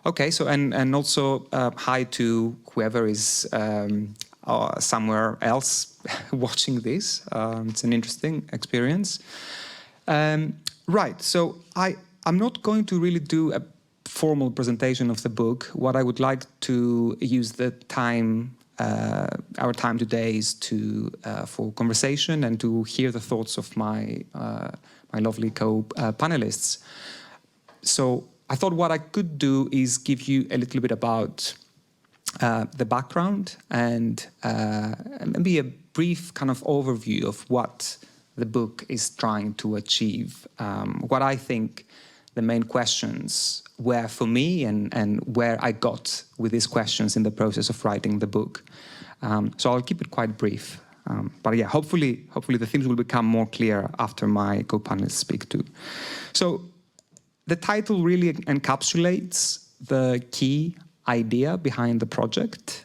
Okay, so and also hi to whoever is somewhere else watching this. It's an interesting experience. Right, so I'm not going to really do a formal presentation of the book. What I would like to use the time, our time today, is to for conversation and to hear the thoughts of my my lovely co-panelists. So I thought what I could do is give you a little bit about the background and maybe a brief kind of overview of what the book is trying to achieve. What I think the main questions were for me and where I got with these questions in the process of writing the book. So I'll keep it quite brief. But yeah, hopefully the themes will become more clear after my co-panelists speak too. So the title really encapsulates the key idea behind the project,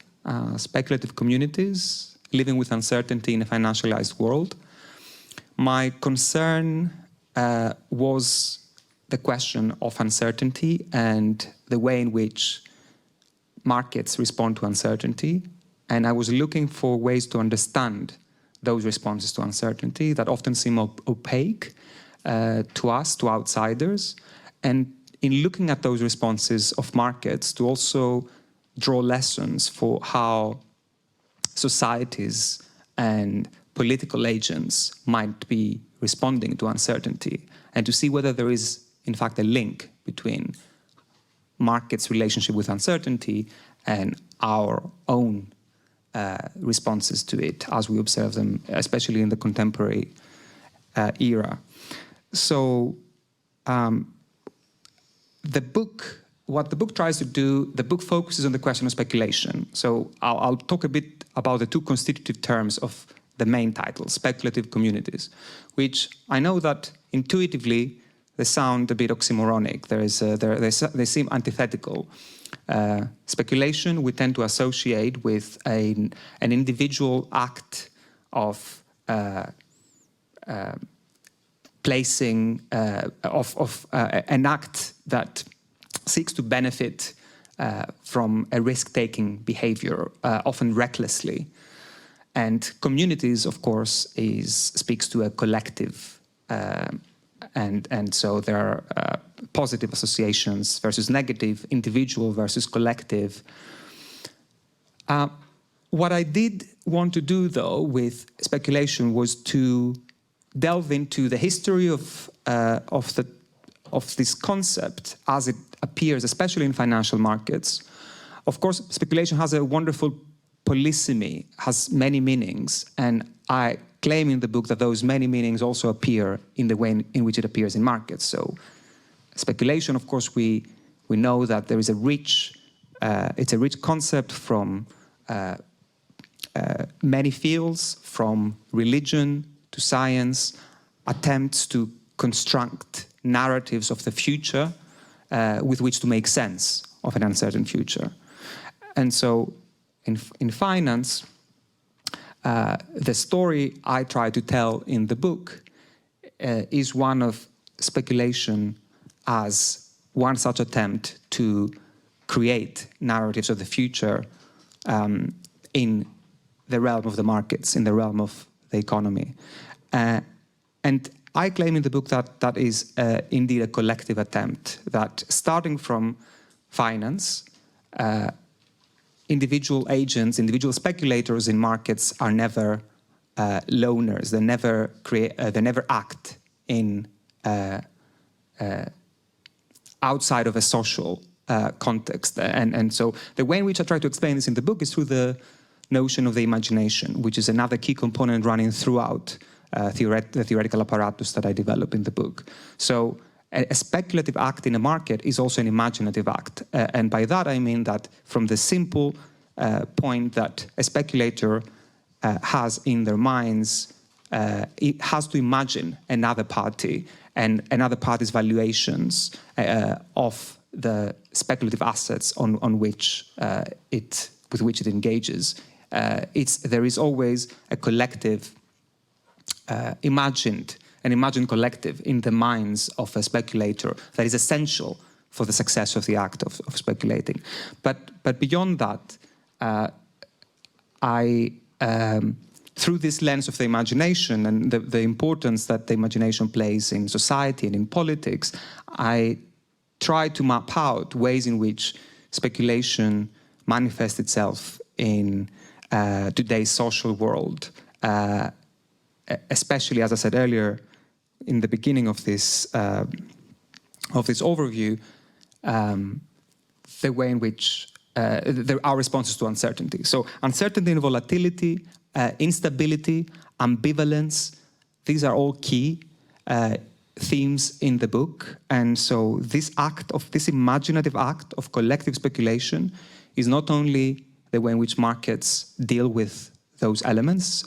speculative communities, living with uncertainty in a financialized world. My concern was the question of uncertainty and the way in which markets respond to uncertainty. And I was looking for ways to understand those responses to uncertainty that often seem opaque to us, to outsiders. And in looking at those responses of markets, to also draw lessons for how societies and political agents might be responding to uncertainty, and to see whether there is, in fact, a link between markets' relationship with uncertainty and our own responses to it as we observe them, especially in the contemporary era. So what the book tries to do, the book focuses on the question of speculation. So I'll talk a bit about the two constitutive terms of the main title, speculative communities, which I know that intuitively they sound a bit oxymoronic. They seem antithetical. Speculation we tend to associate with an individual act of placing an act that seeks to benefit from a risk-taking behavior, often recklessly. And communities, of course, speaks to a collective, and so there are positive associations versus negative, individual versus collective. What I did want to do, though, with speculation was to delve into the history of this concept as it appears, especially in financial markets. Of course, speculation has a wonderful polysemy, has many meanings, and I claim in the book that those many meanings also appear in the way in which it appears in markets. So speculation, of course, we know that there is it's a rich concept from many fields, from religion to science, attempts to construct narratives of the future with which to make sense of an uncertain future. And so in finance, the story I try to tell in the book is one of speculation as one such attempt to create narratives of the future in the realm of the markets, in the realm of the economy. And I claim in the book that that is indeed a collective attempt, that starting from finance, individual agents, individual speculators in markets are never loners. They never act in outside of a social context. And so the way in which I try to explain this in the book is through the notion of the imagination, which is another key component running throughout the theoretical apparatus that I develop in the book. So a speculative act in a market is also an imaginative act. And by that I mean that from the simple point that a speculator has in their minds, it has to imagine another party and another party's valuations of the speculative assets with which it engages. There is always a collective an imagined collective in the minds of a speculator that is essential for the success of the act of speculating. But beyond that, through this lens of the imagination and the importance that the imagination plays in society and in politics, I try to map out ways in which speculation manifests itself in today's social world, especially, as I said earlier, in the beginning of this overview, the way in which our responses to uncertainty. So uncertainty and volatility, instability, ambivalence, these are all key themes in the book. And so this imaginative act of collective speculation is not only the way in which markets deal with those elements,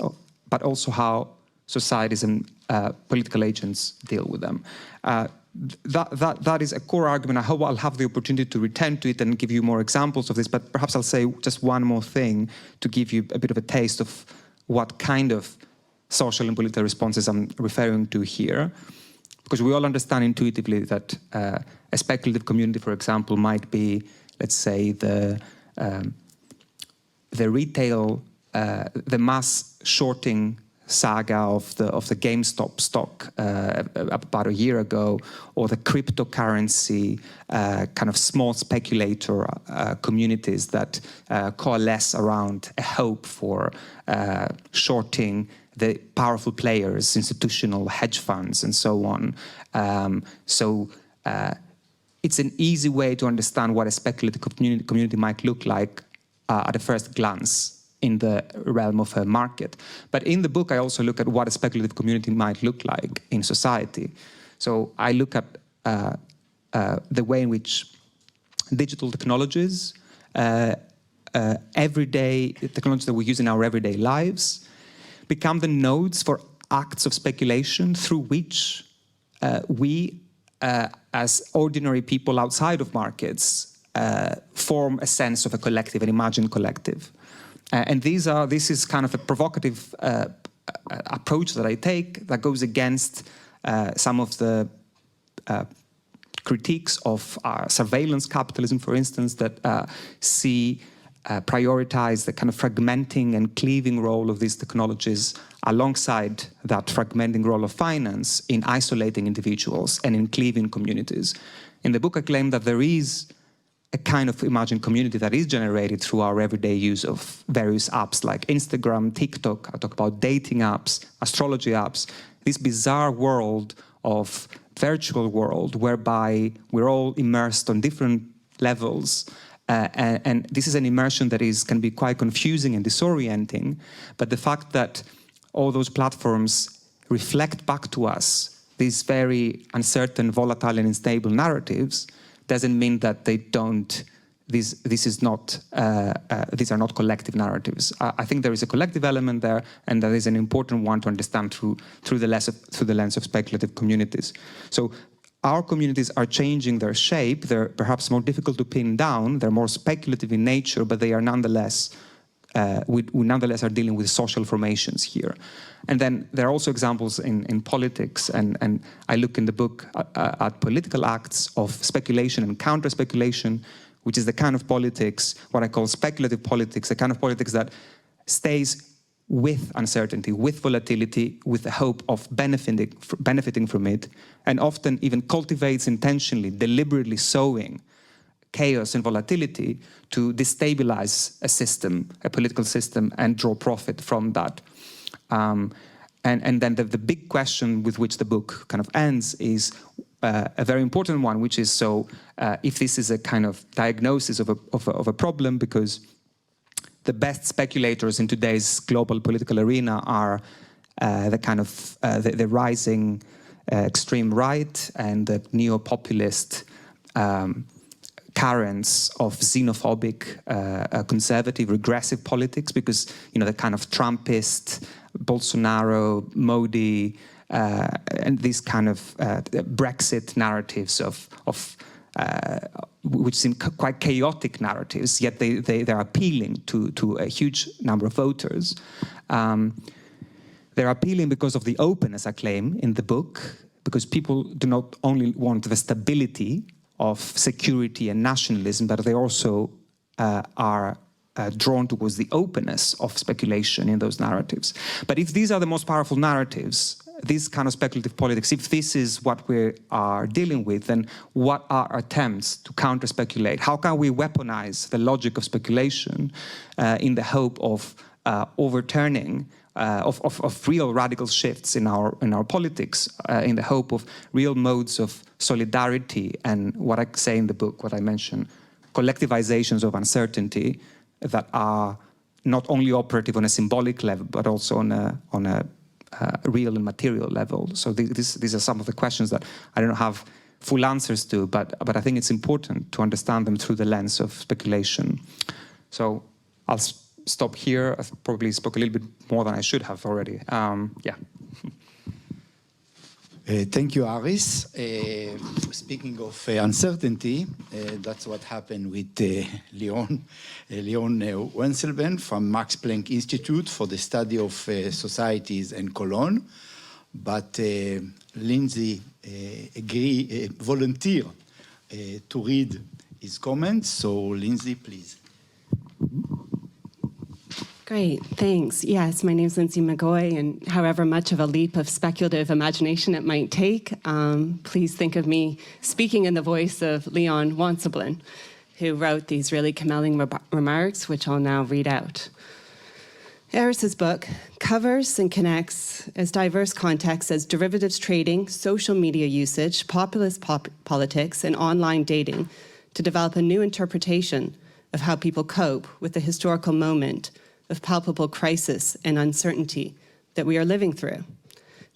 but also how societies and political agents deal with them. That is a core argument. I hope I'll have the opportunity to return to it and give you more examples of this, but perhaps I'll say just one more thing to give you a bit of a taste of what kind of social and political responses I'm referring to here. Because we all understand intuitively that a speculative community, for example, might be, let's say, the retail, the mass shorting saga of the GameStop stock about a year ago, or the cryptocurrency kind of small speculator communities that coalesce around a hope for shorting the powerful players, institutional hedge funds, and so on. It's an easy way to understand what a speculative community might look like at a first glance in the realm of a market. But in the book, I also look at what a speculative community might look like in society. So I look at the way in which digital technologies, everyday technologies that we use in our everyday lives, become the nodes for acts of speculation through which we, as ordinary people outside of markets, form a sense of a collective, an imagined collective. And this is kind of a provocative approach that I take that goes against some of the critiques of surveillance capitalism, for instance, that prioritize the kind of fragmenting and cleaving role of these technologies alongside that fragmenting role of finance in isolating individuals and in cleaving communities. In the book, I claim that there is a kind of imagined community that is generated through our everyday use of various apps like Instagram, TikTok. I talk about dating apps, astrology apps, this bizarre world of virtual world whereby we're all immersed on different levels. And this is an immersion that can be quite confusing and disorienting. But the fact that all those platforms reflect back to us these very uncertain, volatile, and unstable narratives doesn't mean that they don't. These are not collective narratives. I think there is a collective element there, and that is an important one to understand through the lens of speculative communities. So our communities are changing their shape. They're perhaps more difficult to pin down. They're more speculative in nature, but they are nonetheless. We nonetheless are dealing with social formations here. And then there are also examples in politics, and I look in the book at political acts of speculation and counter-speculation, which is the kind of politics, what I call speculative politics, the kind of politics that stays with uncertainty, with volatility, with the hope of benefiting from it, and often even cultivates intentionally, deliberately sowing chaos and volatility to destabilize a system, a political system, and draw profit from that. And then the big question with which the book kind of ends is a very important one, which is if this is a kind of diagnosis of a problem, because the best speculators in today's global political arena are the kind of the rising extreme right and the neo-populist currents of xenophobic, conservative, regressive politics, because the kind of Trumpist, Bolsonaro, Modi, and these kind of Brexit narratives which seem quite chaotic narratives, yet they're appealing to a huge number of voters. They're appealing because of the openness, I claim, in the book, because people do not only want the stability of security and nationalism, but they also are drawn towards the openness of speculation in those narratives. But if these are the most powerful narratives, this kind of speculative politics, if this is what we are dealing with, then what are our attempts to counter-speculate? How can we weaponize the logic of speculation in the hope of overturning, of real radical shifts in our politics, in the hope of real modes of solidarity and what I say in the book, what I mentioned, collectivizations of uncertainty that are not only operative on a symbolic level, but also on a real and material level. So these are some of the questions that I don't have full answers to, but I think it's important to understand them through the lens of speculation. So I'll stop here. I probably spoke a little bit more than I should have already. Yeah. Thank you, Aris. Speaking of uncertainty, that's what happened with Leon Wansleben from Max Planck Institute for the Study of Societies in Cologne. But Linsey volunteered to read his comments. So Linsey, please. Great, thanks. Yes, my name is Linsey McGoey, and however much of a leap of speculative imagination it might take, please think of me speaking in the voice of Leon Wansleben, who wrote these really compelling remarks, which I'll now read out. Aris's book covers and connects as diverse contexts as derivatives trading, social media usage, populist politics, and online dating to develop a new interpretation of how people cope with the historical moment of palpable crisis and uncertainty that we are living through.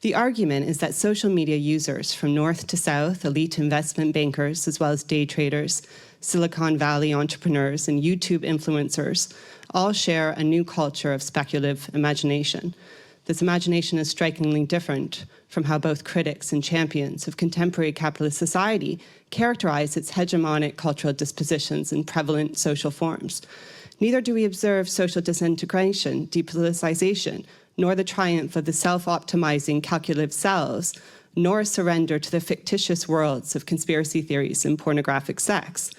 The argument is that social media users from north to south, elite investment bankers, as well as day traders, Silicon Valley entrepreneurs, and YouTube influencers all share a new culture of speculative imagination. This imagination is strikingly different from how both critics and champions of contemporary capitalist society characterize its hegemonic cultural dispositions and prevalent social forms. Neither do we observe social disintegration, depoliticization, nor the triumph of the self-optimizing calculative selves, nor a surrender to the fictitious worlds of conspiracy theories and pornographic sex.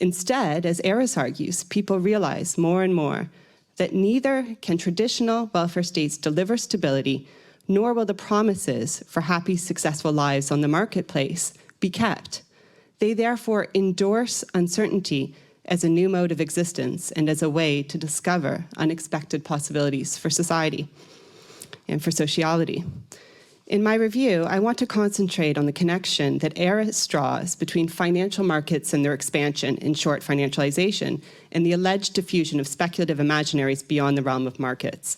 Instead, as Aris argues, people realize more and more that neither can traditional welfare states deliver stability, nor will the promises for happy, successful lives on the marketplace be kept. They therefore endorse uncertainty as a new mode of existence and as a way to discover unexpected possibilities for society and for sociality. In my review, I want to concentrate on the connection that Aris draws between financial markets and their expansion, in short, financialization, and the alleged diffusion of speculative imaginaries beyond the realm of markets.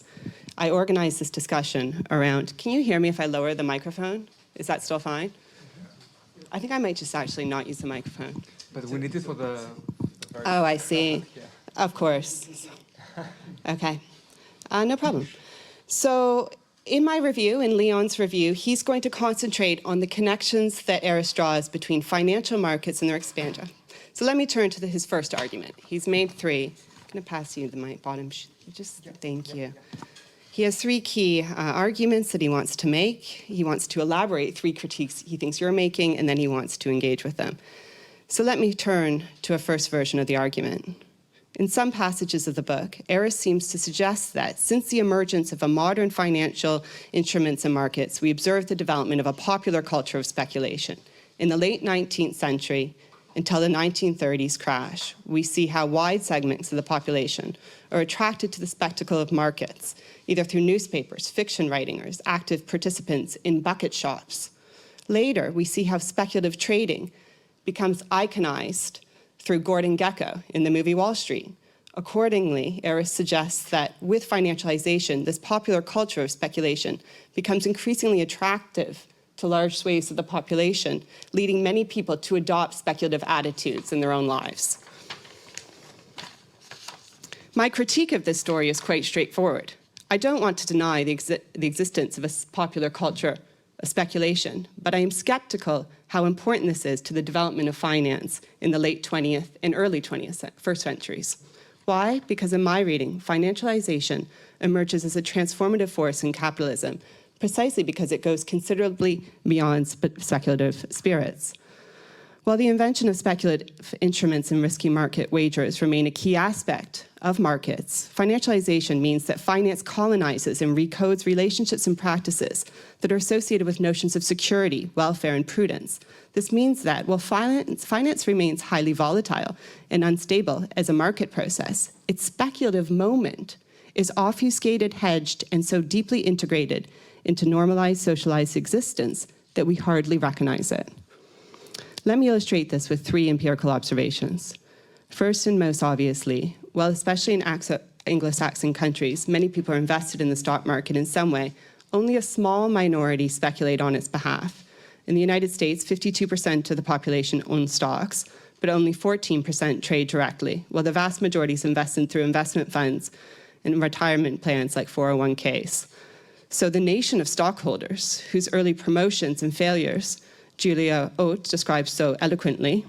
I organized this discussion around, can you hear me if I lower the microphone? Is that still fine? I think I might just actually not use the microphone. But we need it for the... Oh, I see. Of course. Okay. No problem. So in my review, in Leon's review, he's going to concentrate on the connections that Aris draws between financial markets and their expansion. So let me turn to his first argument. He's made three. I'm going to pass you the mic, bottom. Thank you. He has three key arguments that he wants to make. He wants to elaborate three critiques he thinks you're making, and then he wants to engage with them. So let me turn to a first version of the argument. In some passages of the book, Aris seems to suggest that since the emergence of a modern financial instruments and markets, we observe the development of a popular culture of speculation. In the late 19th century, until the 1930s crash, we see how wide segments of the population are attracted to the spectacle of markets, either through newspapers, fiction writing, or as active participants in bucket shops. Later, we see how speculative trading becomes iconized through Gordon Gekko in the movie Wall Street. Accordingly, Aris suggests that with financialization, this popular culture of speculation becomes increasingly attractive to large swathes of the population, leading many people to adopt speculative attitudes in their own lives. My critique of this story is quite straightforward. I don't want to deny the existence of a popular culture of speculation, but I am skeptical how important this is to the development of finance in the late 20th and early 21st centuries. Why? Because in my reading, financialization emerges as a transformative force in capitalism, precisely because it goes considerably beyond speculative spirits. While the invention of speculative instruments and risky market wagers remain a key aspect of markets, financialization means that finance colonizes and recodes relationships and practices that are associated with notions of security, welfare, and prudence. This means that while finance remains highly volatile and unstable as a market process, its speculative moment is obfuscated, hedged, and so deeply integrated into normalized socialized existence that we hardly recognize it. Let me illustrate this with 3 empirical observations. First and most obviously, while especially in Anglo-Saxon countries, many people are invested in the stock market in some way, only a small minority speculate on its behalf. In the United States, 52% of the population owns stocks, but only 14% trade directly, while the vast majority is invested through investment funds and retirement plans like 401ks. So the nation of stockholders, whose early promotions and failures Julia Oates describes so eloquently,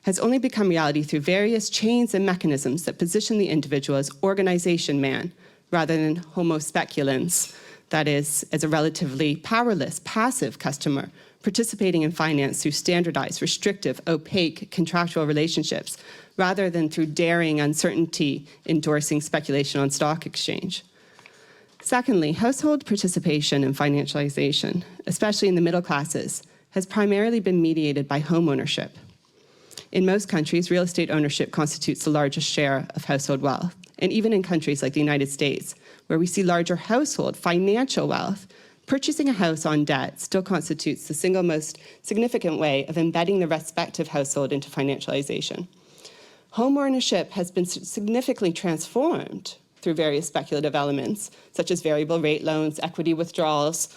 has only become reality through various chains and mechanisms that position the individual as organization man rather than homo speculans, that is, as a relatively powerless, passive customer participating in finance through standardized, restrictive, opaque contractual relationships rather than through daring uncertainty endorsing speculation on stock exchange. Secondly, household participation in financialization, especially in the middle classes, has primarily been mediated by home ownership. In most countries, real estate ownership constitutes the largest share of household wealth. And even in countries like the United States, where we see larger household financial wealth, purchasing a house on debt still constitutes the single most significant way of embedding the respective household into financialization. Home ownership has been significantly transformed through various speculative elements, such as variable rate loans, equity withdrawals,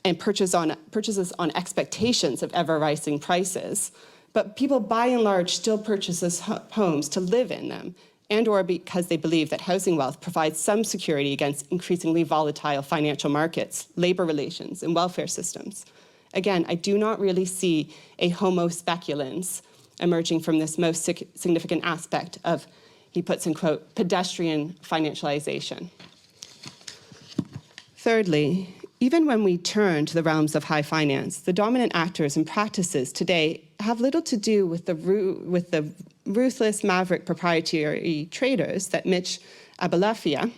and purchases on expectations of ever-rising prices. But people, by and large, still purchase homes to live in them, and or because they believe that housing wealth provides some security against increasingly volatile financial markets, labor relations, and welfare systems. Again, I do not really see a homo speculans emerging from this most significant aspect of, he puts in quote, pedestrian financialization. Thirdly, even when we turn to the realms of high finance, the dominant actors and practices today have little to do with the ruthless maverick proprietary traders that Mitch Abulafia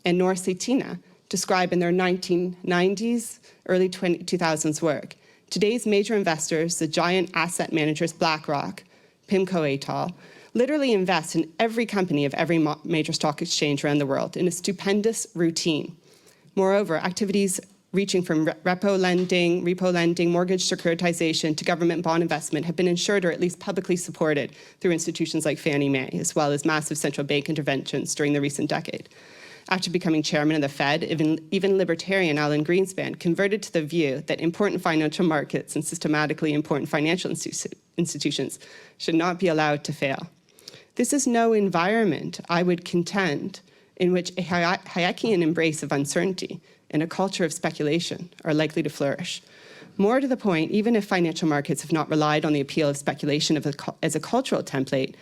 and Nor Cetina describe in their 1990s, early 2000s work. Today's major investors, the giant asset managers BlackRock, PIMCO et al., literally invest in every company of every major stock exchange around the world in a stupendous routine. Moreover, activities reaching from repo lending, mortgage securitization to government bond investment have been insured or at least publicly supported through institutions like Fannie Mae, as well as massive central bank interventions during the recent decade. After becoming chairman of the Fed, even libertarian Alan Greenspan converted to the view that important financial markets and systematically important financial institutions should not be allowed to fail. This is no environment, I would contend, in which a Hayekian embrace of uncertainty and a culture of speculation are likely to flourish. More to the point, even if financial markets have not relied on the appeal of speculation as a cultural template,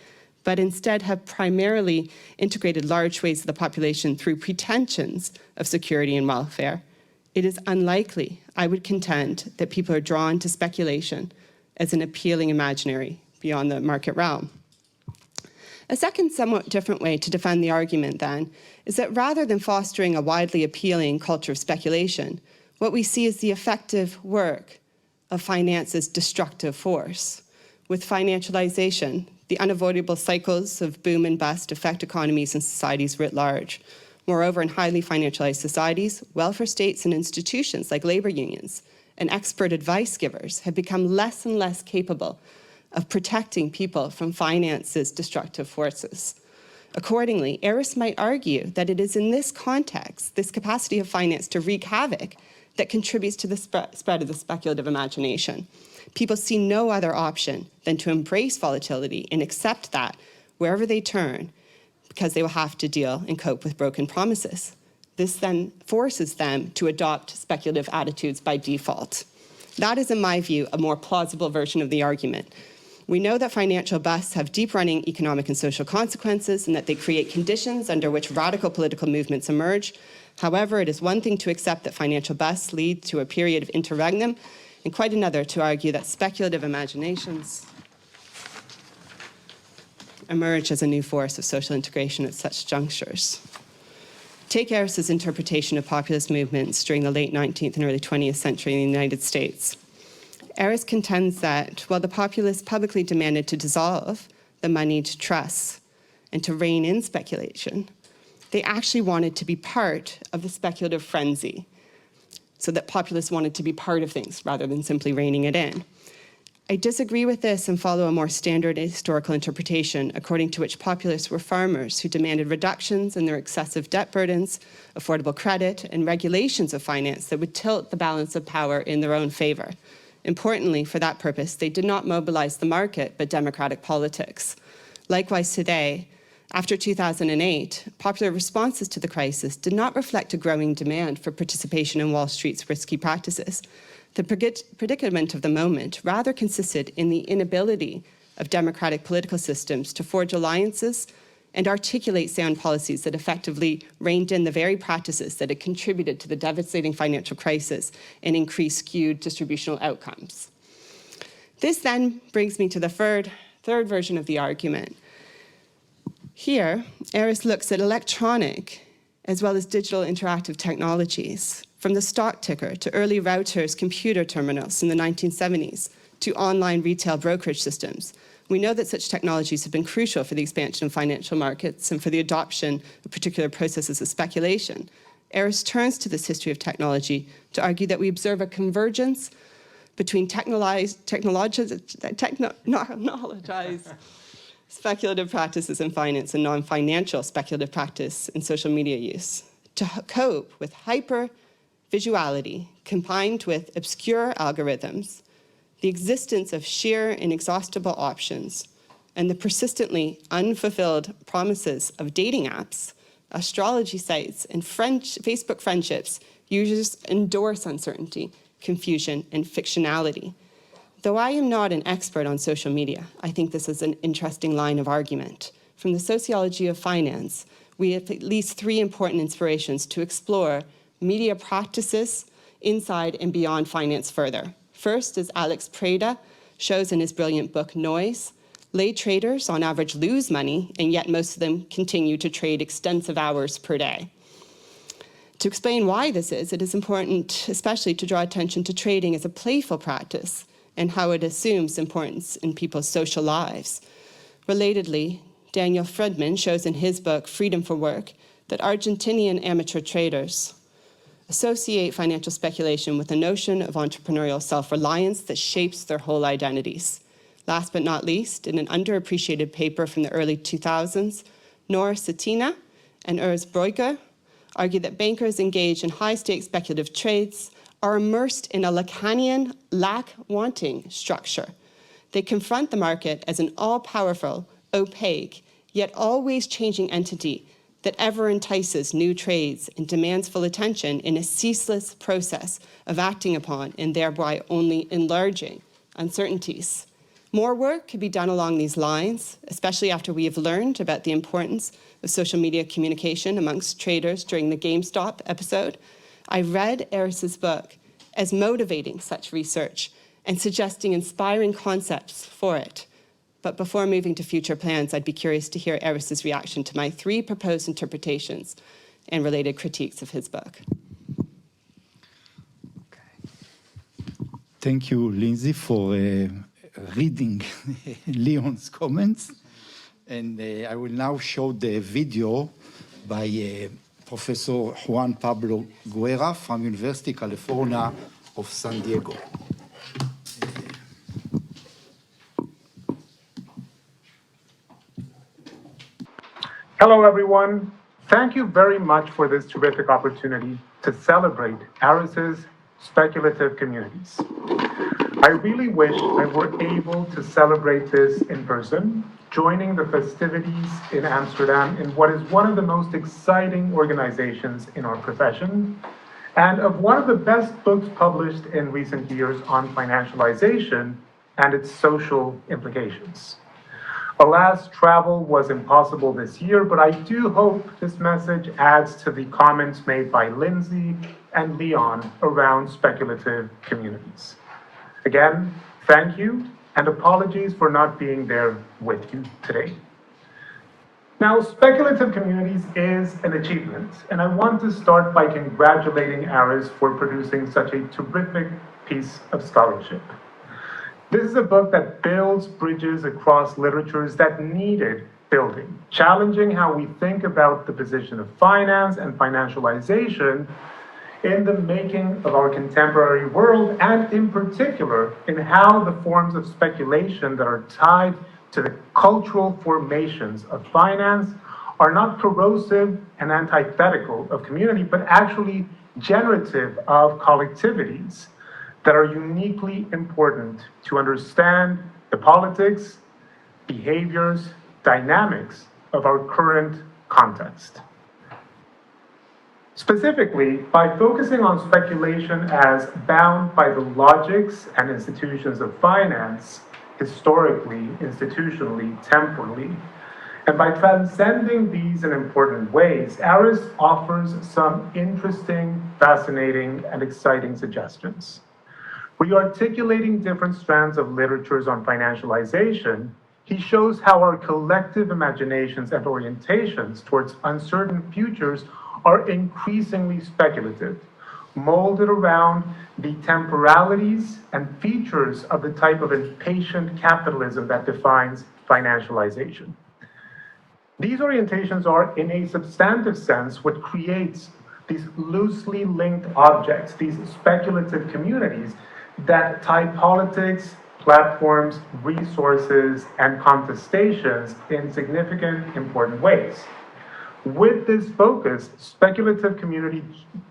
but instead have primarily integrated large swathes of the population through pretensions of security and welfare, it is unlikely, I would contend, that people are drawn to speculation as an appealing imaginary beyond the market realm. A second, somewhat different way to defend the argument, then, is that rather than fostering a widely appealing culture of speculation, what we see is the effective work of finance's destructive force. With financialization, the unavoidable cycles of boom and bust affect economies and societies writ large. Moreover, in highly financialized societies, welfare states and institutions like labor unions and expert advice givers have become less and less capable of protecting people from finance's destructive forces. Accordingly, Aris might argue that it is in this context, this capacity of finance to wreak havoc, that contributes to the spread of the speculative imagination. People see no other option than to embrace volatility and accept that wherever they turn, because they will have to deal and cope with broken promises. This then forces them to adopt speculative attitudes by default. That is, in my view, a more plausible version of the argument. We know that financial busts have deep-running economic and social consequences and that they create conditions under which radical political movements emerge. However, it is one thing to accept that financial busts lead to a period of interregnum and quite another to argue that speculative imaginations emerge as a new force of social integration at such junctures. Take Aris's interpretation of populist movements during the late 19th and early 20th century in the United States. Aris contends that while the populists publicly demanded to dissolve the moneyed trusts and to rein in speculation, they actually wanted to be part of the speculative frenzy, so that populists wanted to be part of things rather than simply reining it in. I disagree with this and follow a more standard historical interpretation, according to which populists were farmers who demanded reductions in their excessive debt burdens, affordable credit, and regulations of finance that would tilt the balance of power in their own favor. Importantly, for that purpose, they did not mobilize the market, but democratic politics. Likewise today, after 2008, popular responses to the crisis did not reflect a growing demand for participation in Wall Street's risky practices. The predicament of the moment rather consisted in the inability of democratic political systems to forge alliances and articulate sound policies that effectively reined in the very practices that had contributed to the devastating financial crisis and increased skewed distributional outcomes. This then brings me to the third version of the argument. Here, Aris looks at electronic as well as digital interactive technologies, from the stock ticker to early routers, computer terminals in the 1970s, to online retail brokerage systems. We know that such technologies have been crucial for the expansion of financial markets and for the adoption of particular processes of speculation. Aris turns to this history of technology to argue that we observe a convergence between technologized speculative practices in finance and non-financial speculative practice in social media use. To cope with hyper-visuality combined with obscure algorithms, the existence of sheer inexhaustible options, and the persistently unfulfilled promises of dating apps, astrology sites, and Facebook friendships, users endorse uncertainty, confusion, and fictionality. Though I am not an expert on social media, I think this is an interesting line of argument. From the sociology of finance, we have at least three important inspirations to explore media practices inside and beyond finance further. First, as Alex Preda shows in his brilliant book, Noise, lay traders on average lose money, and yet most of them continue to trade extensive hours per day. To explain why this is, it is important especially to draw attention to trading as a playful practice and how it assumes importance in people's social lives. Relatedly, Daniel Friedman shows in his book, Freedom for Work, that Argentinian amateur traders associate financial speculation with a notion of entrepreneurial self-reliance that shapes their whole identities. Last but not least, in an underappreciated paper from the early 2000s, Nora Cetina and Urs Breuker argue that bankers engaged in high-stakes speculative trades are immersed in a Lacanian lack-wanting structure. They confront the market as an all-powerful, opaque, yet always changing entity that ever entices new trades and demands full attention in a ceaseless process of acting upon and thereby only enlarging uncertainties. More work could be done along these lines, especially after we have learned about the importance of social media communication amongst traders during the GameStop episode. I read Aris's book as motivating such research and suggesting inspiring concepts for it. But before moving to future plans, I'd be curious to hear Aris's reaction to my three proposed interpretations and related critiques of his book. Thank you, Linsey, for reading Leon's comments. And I will now show the video by Professor Juan Pablo-Guerra from University of California of San Diego. Hello, everyone. Thank you very much for this terrific opportunity to celebrate Aris's speculative communities. I really wish I were able to celebrate this in person, joining the festivities in Amsterdam in what is one of the most exciting organizations in our profession, and of one of the best books published in recent years on financialization and its social implications. Alas, travel was impossible this year, but I do hope this message adds to the comments made by Linsey and Leon around speculative communities. Again, thank you, and apologies for not being there with you today. Now, speculative communities is an achievement, and I want to start by congratulating Aris for producing such a terrific piece of scholarship. This is a book that builds bridges across literatures that needed building, challenging how we think about the position of finance and financialization in the making of our contemporary world, and in particular, in how the forms of speculation that are tied to the cultural formations of finance are not corrosive and antithetical of community, but actually generative of collectivities that are uniquely important to understand the politics, behaviors, dynamics of our current context. Specifically, by focusing on speculation as bound by the logics and institutions of finance, historically, institutionally, temporally, and by transcending these in important ways, Aris offers some interesting, fascinating, and exciting suggestions. Rearticulating different strands of literatures on financialization, he shows how our collective imaginations and orientations towards uncertain futures are increasingly speculative, molded around the temporalities and features of the type of impatient capitalism that defines financialization. These orientations are, in a substantive sense, what creates these loosely linked objects, these speculative communities that tie politics, platforms, resources, and contestations in significant, important ways. With this focus, speculative community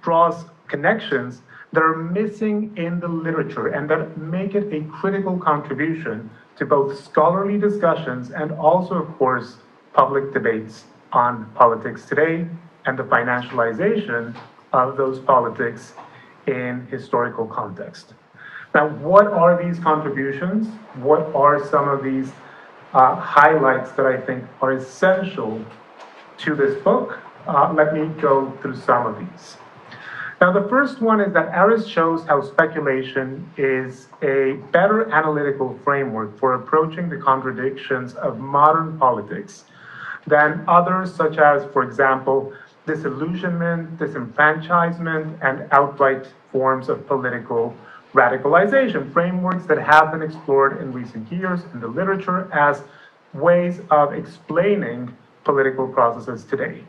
draws connections that are missing in the literature and that make it a critical contribution to both scholarly discussions and also, of course, public debates on politics today and the financialization of those politics in historical context. Now, what are these contributions? What are some of these highlights that I think are essential to this book? Let me go through some of these. Now, the first one is that Aris shows how speculation is a better analytical framework for approaching the contradictions of modern politics than others, such as, for example, disillusionment, disenfranchisement, and outright forms of political radicalization, frameworks that have been explored in recent years in the literature as ways of explaining political processes today.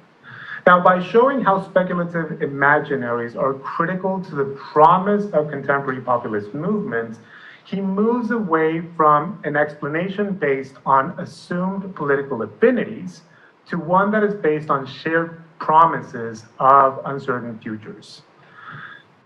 Now, by showing how speculative imaginaries are critical to the promise of contemporary populist movements, he moves away from an explanation based on assumed political affinities to one that is based on shared promises of uncertain futures.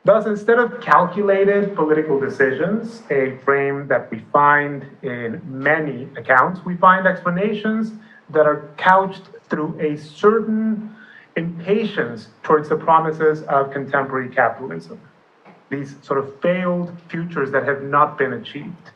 Thus, instead of calculated political decisions, a frame that we find in many accounts, we find explanations that are couched through a certain impatience towards the promises of contemporary capitalism, these sort of failed futures that have not been achieved.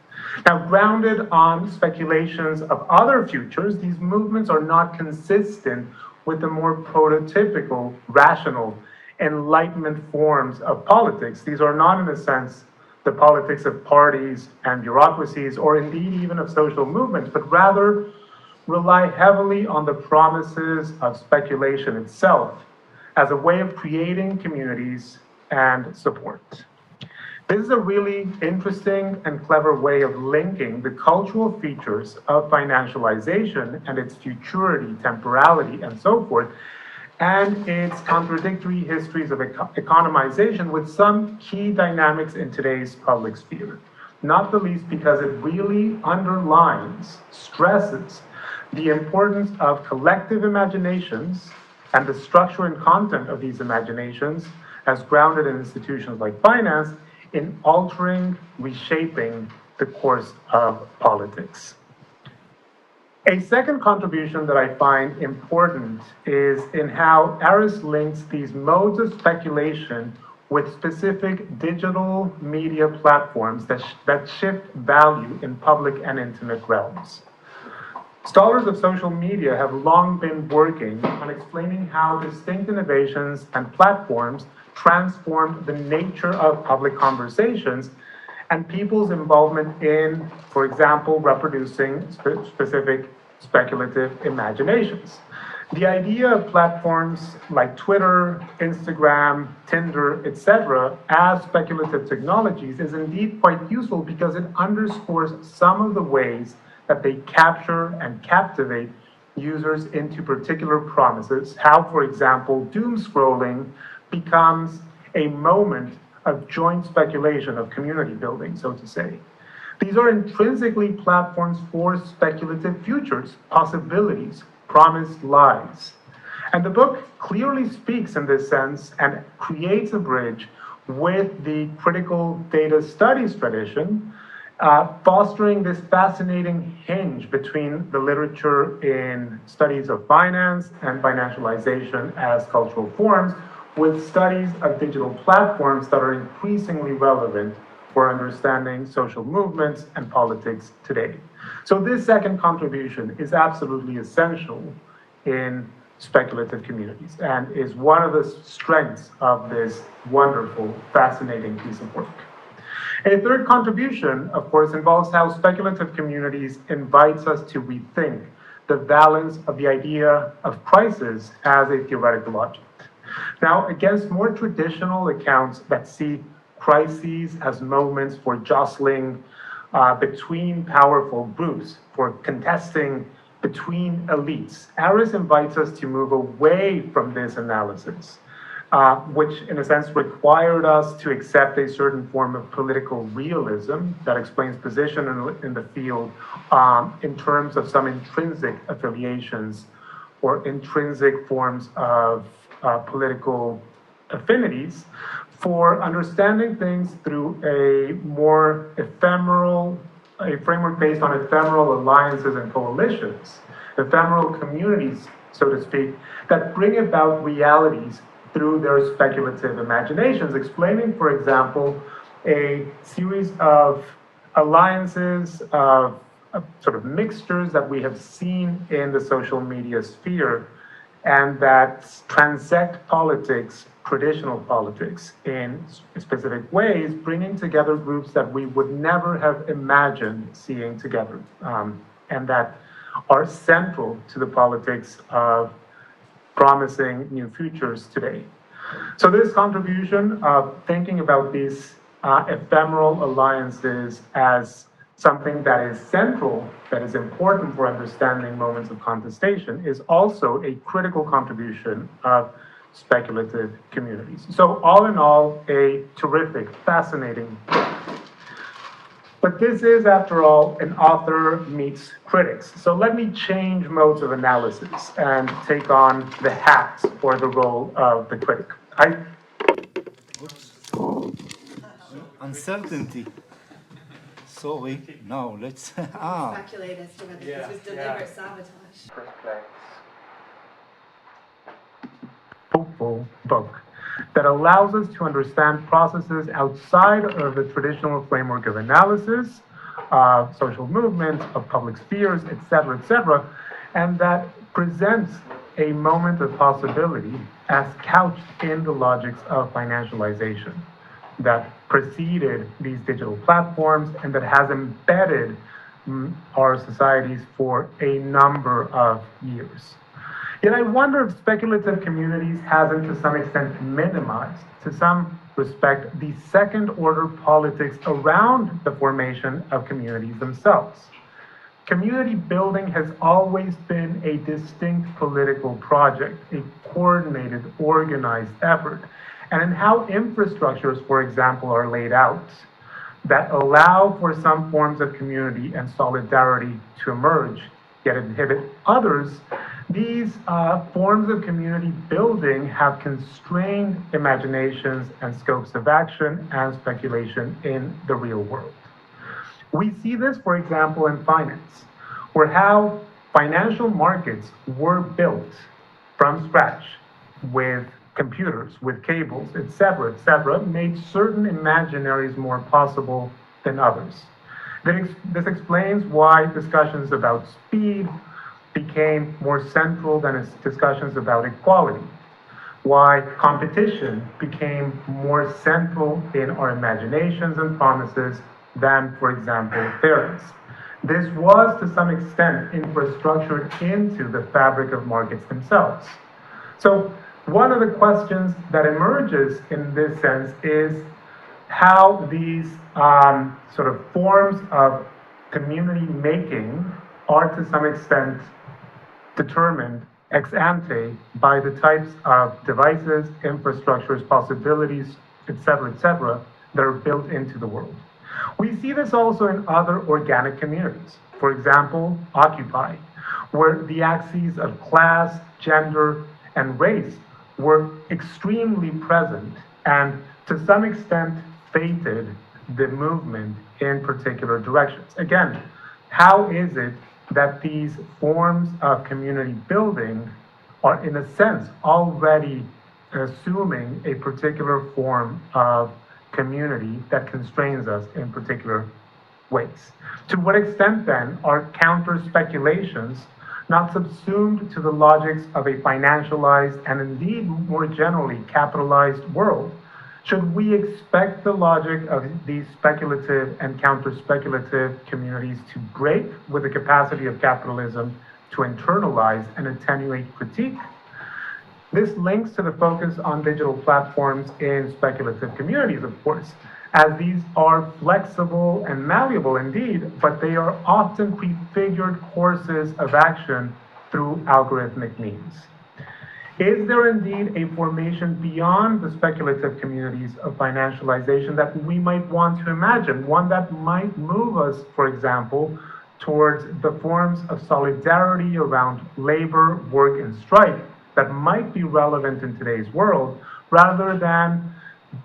Now, grounded on speculations of other futures, these movements are not consistent with the more prototypical, rational, Enlightenment forms of politics. These are not, in a sense, the politics of parties and bureaucracies, or indeed even of social movements, but rather rely heavily on the promises of speculation itself as a way of creating communities and support. This is a really interesting and clever way of linking the cultural features of financialization and its futurity, temporality, and so forth, and its contradictory histories of economization with some key dynamics in today's public sphere, not the least because it really underlines, stresses, the importance of collective imaginations and the structure and content of these imaginations as grounded in institutions like finance in altering, reshaping the course of politics. A second contribution that I find important is in how Aris links these modes of speculation with specific digital media platforms that shift value in public and intimate realms. Scholars of social media have long been working on explaining how distinct innovations and platforms transform the nature of public conversations and people's involvement in, for example, reproducing specific speculative imaginations. The idea of platforms like Twitter, Instagram, Tinder, etc., as speculative technologies is indeed quite useful because it underscores some of the ways that they capture and captivate users into particular promises. How, for example, doom scrolling becomes a moment of joint speculation, of community building, so to say. These are intrinsically platforms for speculative futures, possibilities, promised lies. And the book clearly speaks in this sense and creates a bridge with the critical data studies tradition, fostering this fascinating hinge between the literature in studies of finance and financialization as cultural forms, with studies of digital platforms that are increasingly relevant for understanding social movements and politics today. So this second contribution is absolutely essential in speculative communities and is one of the strengths of this wonderful, fascinating piece of work. A third contribution, of course, involves how speculative communities invites us to rethink the balance of the idea of crisis as a theoretical object. Now, against more traditional accounts that see crises as moments for jostling between powerful groups, for contesting between elites, Aris invites us to move away from this analysis, which in a sense required us to accept a certain form of political realism that explains position in the field in terms of some intrinsic affiliations or intrinsic forms of political affinities, for understanding things through a more ephemeral, a framework based on ephemeral alliances and coalitions, ephemeral communities, so to speak, that bring about realities through their speculative imaginations, explaining, for example, a series of alliances, of sort of mixtures that we have seen in the social media sphere and that transect politics, traditional politics, in specific ways, bringing together groups that we would never have imagined seeing together, and that are central to the politics of promising new futures today. So this contribution of thinking about these ephemeral alliances as something that is central, that is important for understanding moments of contestation, is also a critical contribution of speculative communities. So all in all, a terrific, fascinating book. But this is, after all, an author meets critics. So let me change modes of analysis and take on the hat or the role of the critic. Uncertainty. Sorry. Now let's. Speculate as to whether this was deliberate sabotage. Hopeful book that allows us to understand processes outside of the traditional framework of analysis, of social movements, of public spheres, etc., and that presents a moment of possibility as couched in the logics of financialization that preceded these digital platforms and that has embedded our societies for a number of years. Yet I wonder if speculative communities hasn't to some extent minimized, to some respect, the second-order politics around the formation of communities themselves. Community building has always been a distinct political project, a coordinated, organized effort, and in how infrastructures, for example, are laid out that allow for some forms of community and solidarity to emerge, yet inhibit others. These forms of community building have constrained imaginations and scopes of action and speculation in the real world. We see this, for example, in finance, where how financial markets were built from scratch with computers, with cables, etc., made certain imaginaries more possible than others. This explains why discussions about speed became more central than discussions about equality, why competition became more central in our imaginations and promises than, for example, fairness. This was, to some extent, infrastructured into the fabric of markets themselves. So one of the questions that emerges in this sense is how these sort of forms of community making are, to some extent, determined ex ante by the types of devices, infrastructures, possibilities, et cetera, that are built into the world. We see this also in other organic communities. For example, Occupy, where the axes of class, gender, and race were extremely present and to some extent fated the movement in particular directions. Again, how is it that these forms of community building are, in a sense, already assuming a particular form of community that constrains us in particular ways? To what extent, then, are counter-speculations not subsumed to the logics of a financialized and indeed more generally capitalized world? Should we expect the logic of these speculative and counter-speculative communities to break with the capacity of capitalism to internalize and attenuate critique? This links to the focus on digital platforms in speculative communities, of course, as these are flexible and malleable indeed, but they are often prefigured courses of action through algorithmic means. Is there indeed a formation beyond the speculative communities of financialization that we might want to imagine, one that might move us, for example, towards the forms of solidarity around labor, work, and strike that might be relevant in today's world, rather than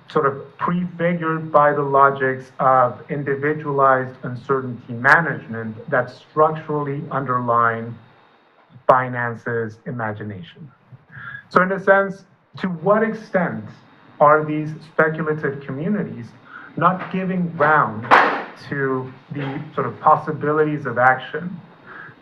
sort of prefigured by the logics of individualized uncertainty management that structurally underline finance's imagination? So in a sense, to what extent are these speculative communities not giving ground to the sort of possibilities of action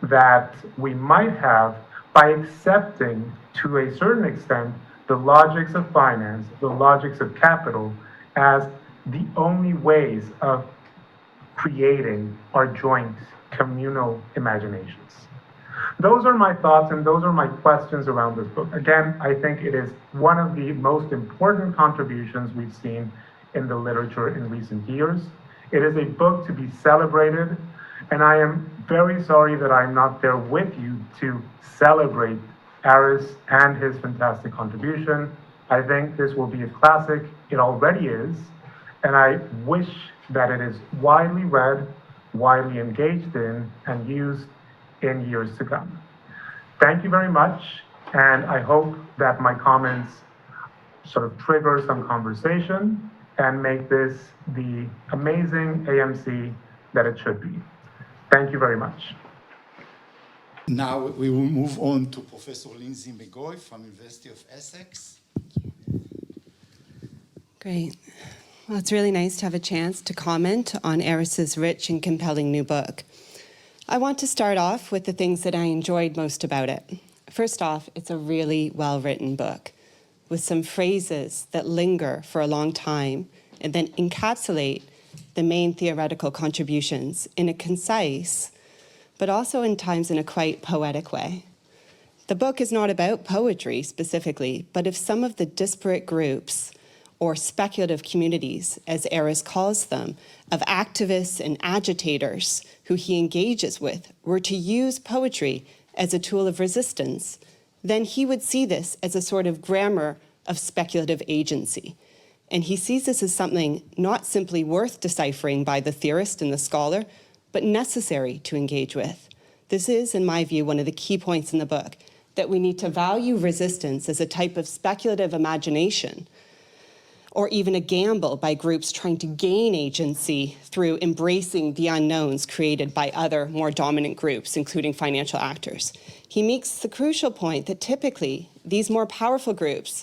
that we might have by accepting, to a certain extent, the logics of finance, the logics of capital, as the only ways of creating our joint communal imaginations? Those are my thoughts and those are my questions around this book. Again, I think it is one of the most important contributions we've seen in the literature in recent years. It is a book to be celebrated, and I am very sorry that I'm not there with you to celebrate Aris and his fantastic contribution. I think this will be a classic. It already is, and I wish that it is widely read, widely engaged in, and used in years to come. Thank you very much, and I hope that my comments sort of trigger some conversation and make this the amazing AMC that it should be. Thank you very much. Now we will move on to Professor Linsey McGoey from University of Essex. Great. Well, it's really nice to have a chance to comment on Aris's rich and compelling new book. I want to start off with the things that I enjoyed most about it. First off, it's a really well-written book with some phrases that linger for a long time and then encapsulate the main theoretical contributions in a concise, but also in times in a quite poetic way. The book is not about poetry specifically, but of some of the disparate groups or speculative communities, as Aris calls them, of activists and agitators who he engages with, were to use poetry as a tool of resistance, then he would see this as a sort of grammar of speculative agency. And he sees this as something not simply worth deciphering by the theorist and the scholar, but necessary to engage with. This is, in my view, one of the key points in the book, that we need to value resistance as a type of speculative imagination, or even a gamble by groups trying to gain agency through embracing the unknowns created by other, more dominant groups, including financial actors. He makes the crucial point that typically these more powerful groups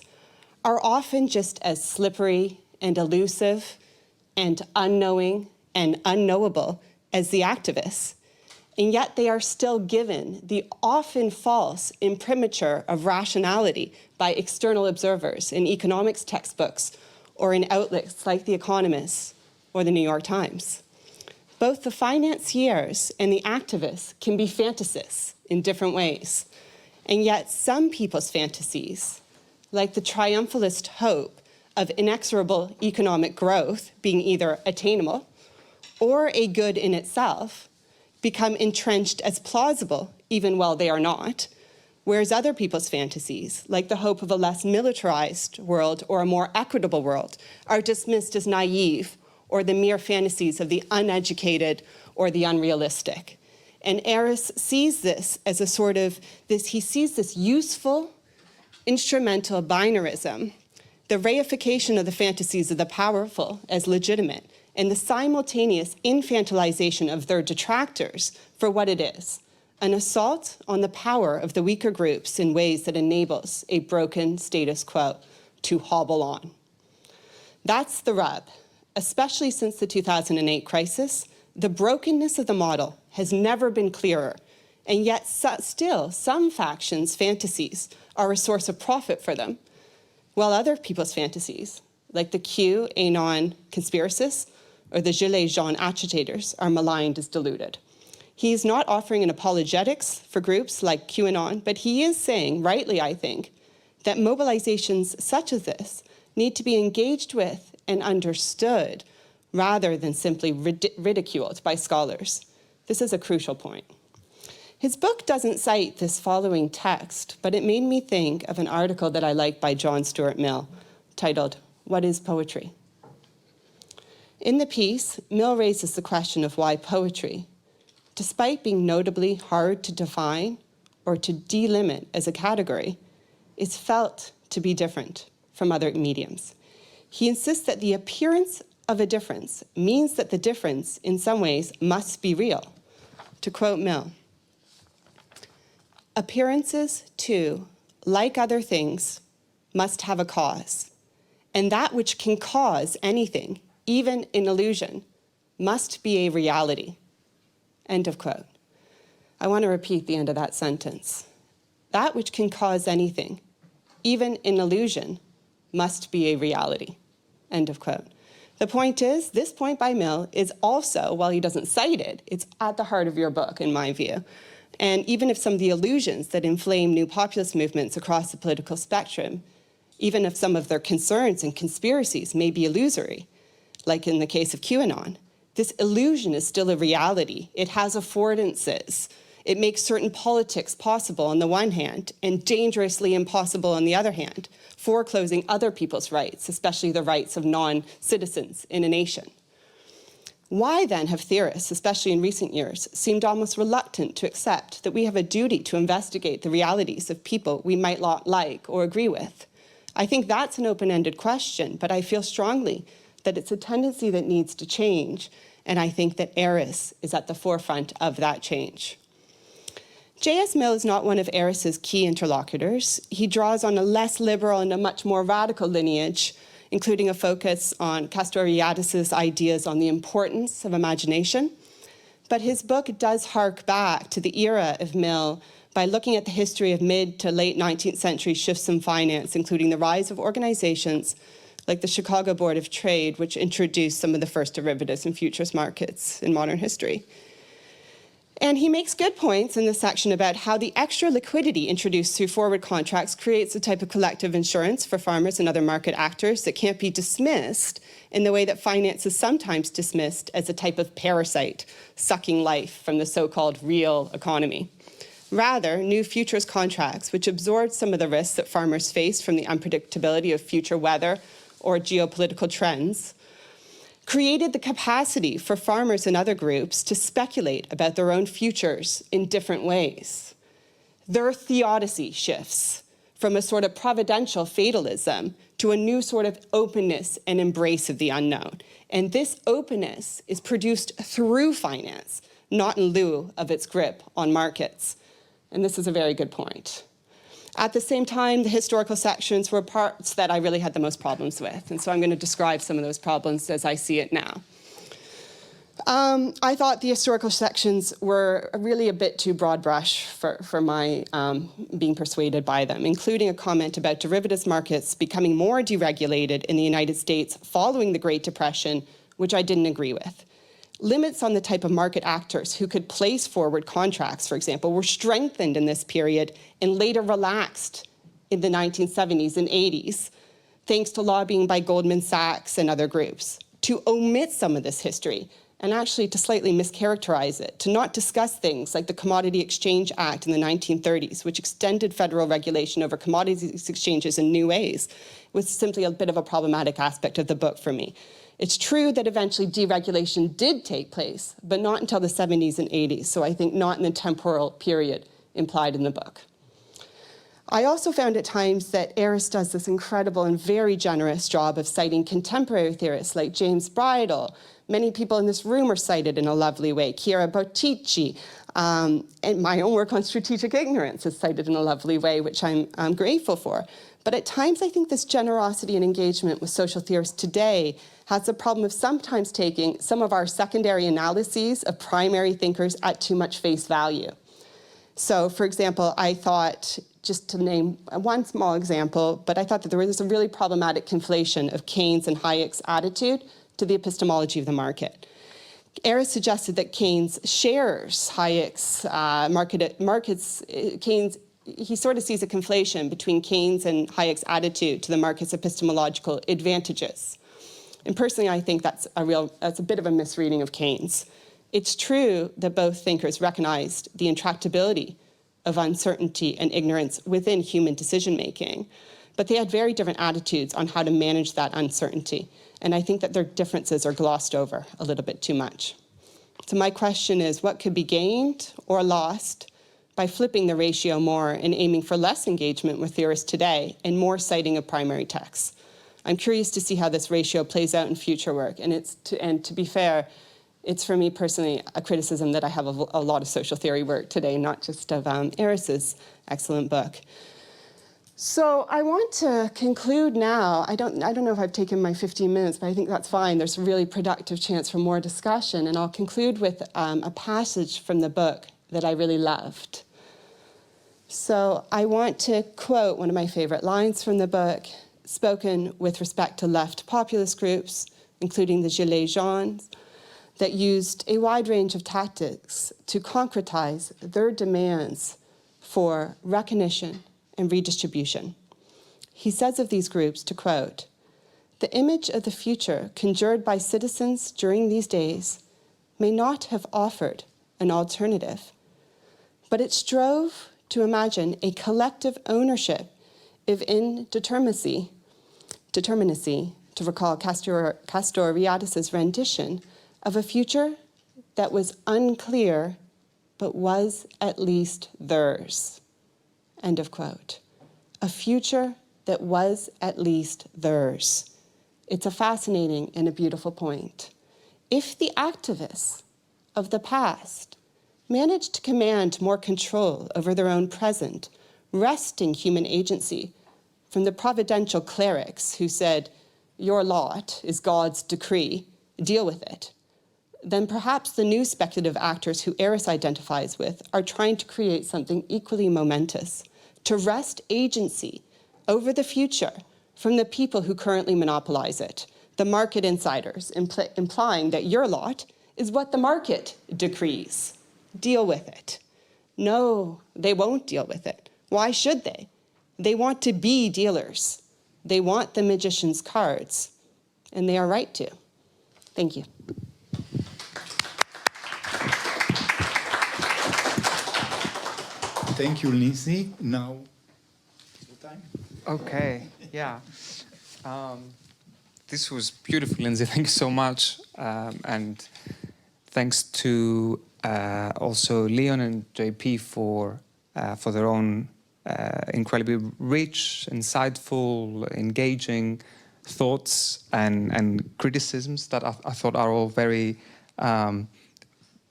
are often just as slippery and elusive and unknowing and unknowable as the activists, and yet they are still given the often false imprimatur of rationality by external observers in economics textbooks or in outlets like The Economist or The New York Times. Both the financiers and the activists can be fantasists in different ways. And yet some people's fantasies, like the triumphalist hope of inexorable economic growth being either attainable or a good in itself, become entrenched as plausible even while they are not, whereas other people's fantasies, like the hope of a less militarized world or a more equitable world, are dismissed as naive or the mere fantasies of the uneducated or the unrealistic. And Aris sees this as a sort of, he sees this useful, instrumental binarism, the reification of the fantasies of the powerful as legitimate, and the simultaneous infantilization of their detractors for what it is, an assault on the power of the weaker groups in ways that enables a broken status quo to hobble on. That's the rub. Especially since the 2008 crisis, the brokenness of the model has never been clearer, and yet still some factions' fantasies are a source of profit for them, while other people's fantasies, like the QAnon conspiracists or the Gilets jaunes agitators, are maligned as diluted. He is not offering an apologetics for groups like QAnon, but he is saying, rightly I think, that mobilizations such as this need to be engaged with and understood rather than simply ridiculed by scholars. This is a crucial point. His book doesn't cite this following text, but it made me think of an article that I like by John Stuart Mill titled, "What is Poetry?" In the piece, Mill raises the question of why poetry, despite being notably hard to define or to delimit as a category, is felt to be different from other mediums. He insists that the appearance of a difference means that the difference, in some ways, must be real. To quote Mill, "Appearances, too, like other things, must have a cause, and that which can cause anything, even an illusion, must be a reality." End of quote. I want to repeat the end of that sentence. That which can cause anything, even an illusion, must be a reality. End of quote. The point is, this point by Mill is also, while he doesn't cite it, it's at the heart of your book, in my view. And even if some of the illusions that inflame new populist movements across the political spectrum, even if some of their concerns and conspiracies may be illusory, like in the case of QAnon, this illusion is still a reality. It has affordances. It makes certain politics possible on the one hand and dangerously impossible on the other hand, foreclosing other people's rights, especially the rights of non-citizens in a nation. Why then have theorists, especially in recent years, seemed almost reluctant to accept that we have a duty to investigate the realities of people we might not like or agree with? I think that's an open-ended question, but I feel strongly that it's a tendency that needs to change, and I think that Aris is at the forefront of that change. J.S. Mill is not one of Aris's key interlocutors. He draws on a less liberal and a much more radical lineage, including a focus on Castoriadis's ideas on the importance of imagination. But his book does hark back to the era of Mill by looking at the history of mid to late 19th century shifts in finance, including the rise of organizations like the Chicago Board of Trade, which introduced some of the first derivatives and futures markets in modern history. And he makes good points in this section about how the extra liquidity introduced through forward contracts creates a type of collective insurance for farmers and other market actors that can't be dismissed in the way that finance is sometimes dismissed as a type of parasite sucking life from the so-called real economy. Rather, new futures contracts, which absorb some of the risks that farmers face from the unpredictability of future weather or geopolitical trends, created the capacity for farmers and other groups to speculate about their own futures in different ways. Their theodicy shifts from a sort of providential fatalism to a new sort of openness and embrace of the unknown. And this openness is produced through finance, not in lieu of its grip on markets. And this is a very good point. At the same time, the historical sections were parts that I really had the most problems with. And so I'm going to describe some of those problems as I see it now. I thought the historical sections were really a bit too broad brush for my being persuaded by them, including a comment about derivatives markets becoming more deregulated in the United States following the Great Depression, which I didn't agree with. Limits on the type of market actors who could place forward contracts, for example, were strengthened in this period and later relaxed in the 1970s and 80s, thanks to lobbying by Goldman Sachs and other groups. To omit some of this history and actually to slightly mischaracterize it, to not discuss things like the Commodity Exchange Act in the 1930s, which extended federal regulation over commodities exchanges in new ways, was simply a bit of a problematic aspect of the book for me. It's true that eventually deregulation did take place, but not until the 70s and 80s, so I think not in the temporal period implied in the book. I also found at times that Aris does this incredible and very generous job of citing contemporary theorists like James Bridle. Many people in this room are cited in a lovely way. Chiara Bottici, and my own work on strategic ignorance is cited in a lovely way, which I'm grateful for. But at times, I think this generosity and engagement with social theorists today has the problem of sometimes taking some of our secondary analyses of primary thinkers at too much face value. So, for example, I thought, just to name one small example, but I thought that there was a really problematic conflation of Keynes and Hayek's attitude to the epistemology of the market. Aris suggested that Keynes shares Hayek's markets. Keynes, he sort of sees a conflation between Keynes and Hayek's attitude to the market's epistemological advantages. And personally, I think that's a bit of a misreading of Keynes. It's true that both thinkers recognized the intractability of uncertainty and ignorance within human decision-making, but they had very different attitudes on how to manage that uncertainty. And I think that their differences are glossed over a little bit too much. So my question is, what could be gained or lost by flipping the ratio more and aiming for less engagement with theorists today and more citing of primary texts? I'm curious to see how this ratio plays out in future work. And to be fair, it's for me personally a criticism that I have of a lot of social theory work today, not just of Aris's excellent book. So I want to conclude now. I don't know if I've taken my 15 minutes, but I think that's fine. There's a really productive chance for more discussion. And I'll conclude with a passage from the book that I really loved. So I want to quote one of my favorite lines from the book, spoken with respect to left populist groups, including the Gilets Jaunes, that used a wide range of tactics to concretize their demands for recognition and redistribution. He says of these groups, to quote, "The image of the future conjured by citizens during these days may not have offered an alternative, but it strove to imagine a collective ownership of indeterminacy, to recall Castoriadis's rendition of a future that was unclear, but was at least theirs." End of quote. A future that was at least theirs. It's a fascinating and a beautiful point. If the activists of the past managed to command more control over their own present, wresting human agency from the providential clerics who said, "Your lot is God's decree, deal with it," then perhaps the new speculative actors who Aris identifies with are trying to create something equally momentous, to wrest agency over the future from the people who currently monopolize it, the market insiders, implying that your lot is what the market decrees. Deal with it. No, they won't deal with it. Why should they? They want to be dealers. They want the magician's cards, and they are right to. Thank you. Thank you, Linsey. Now, is it time? Okay, yeah. This was beautiful, Linsey. Thank you so much. And thanks to also Leon and JP for their own incredibly rich, insightful, engaging thoughts and criticisms that I thought are all very,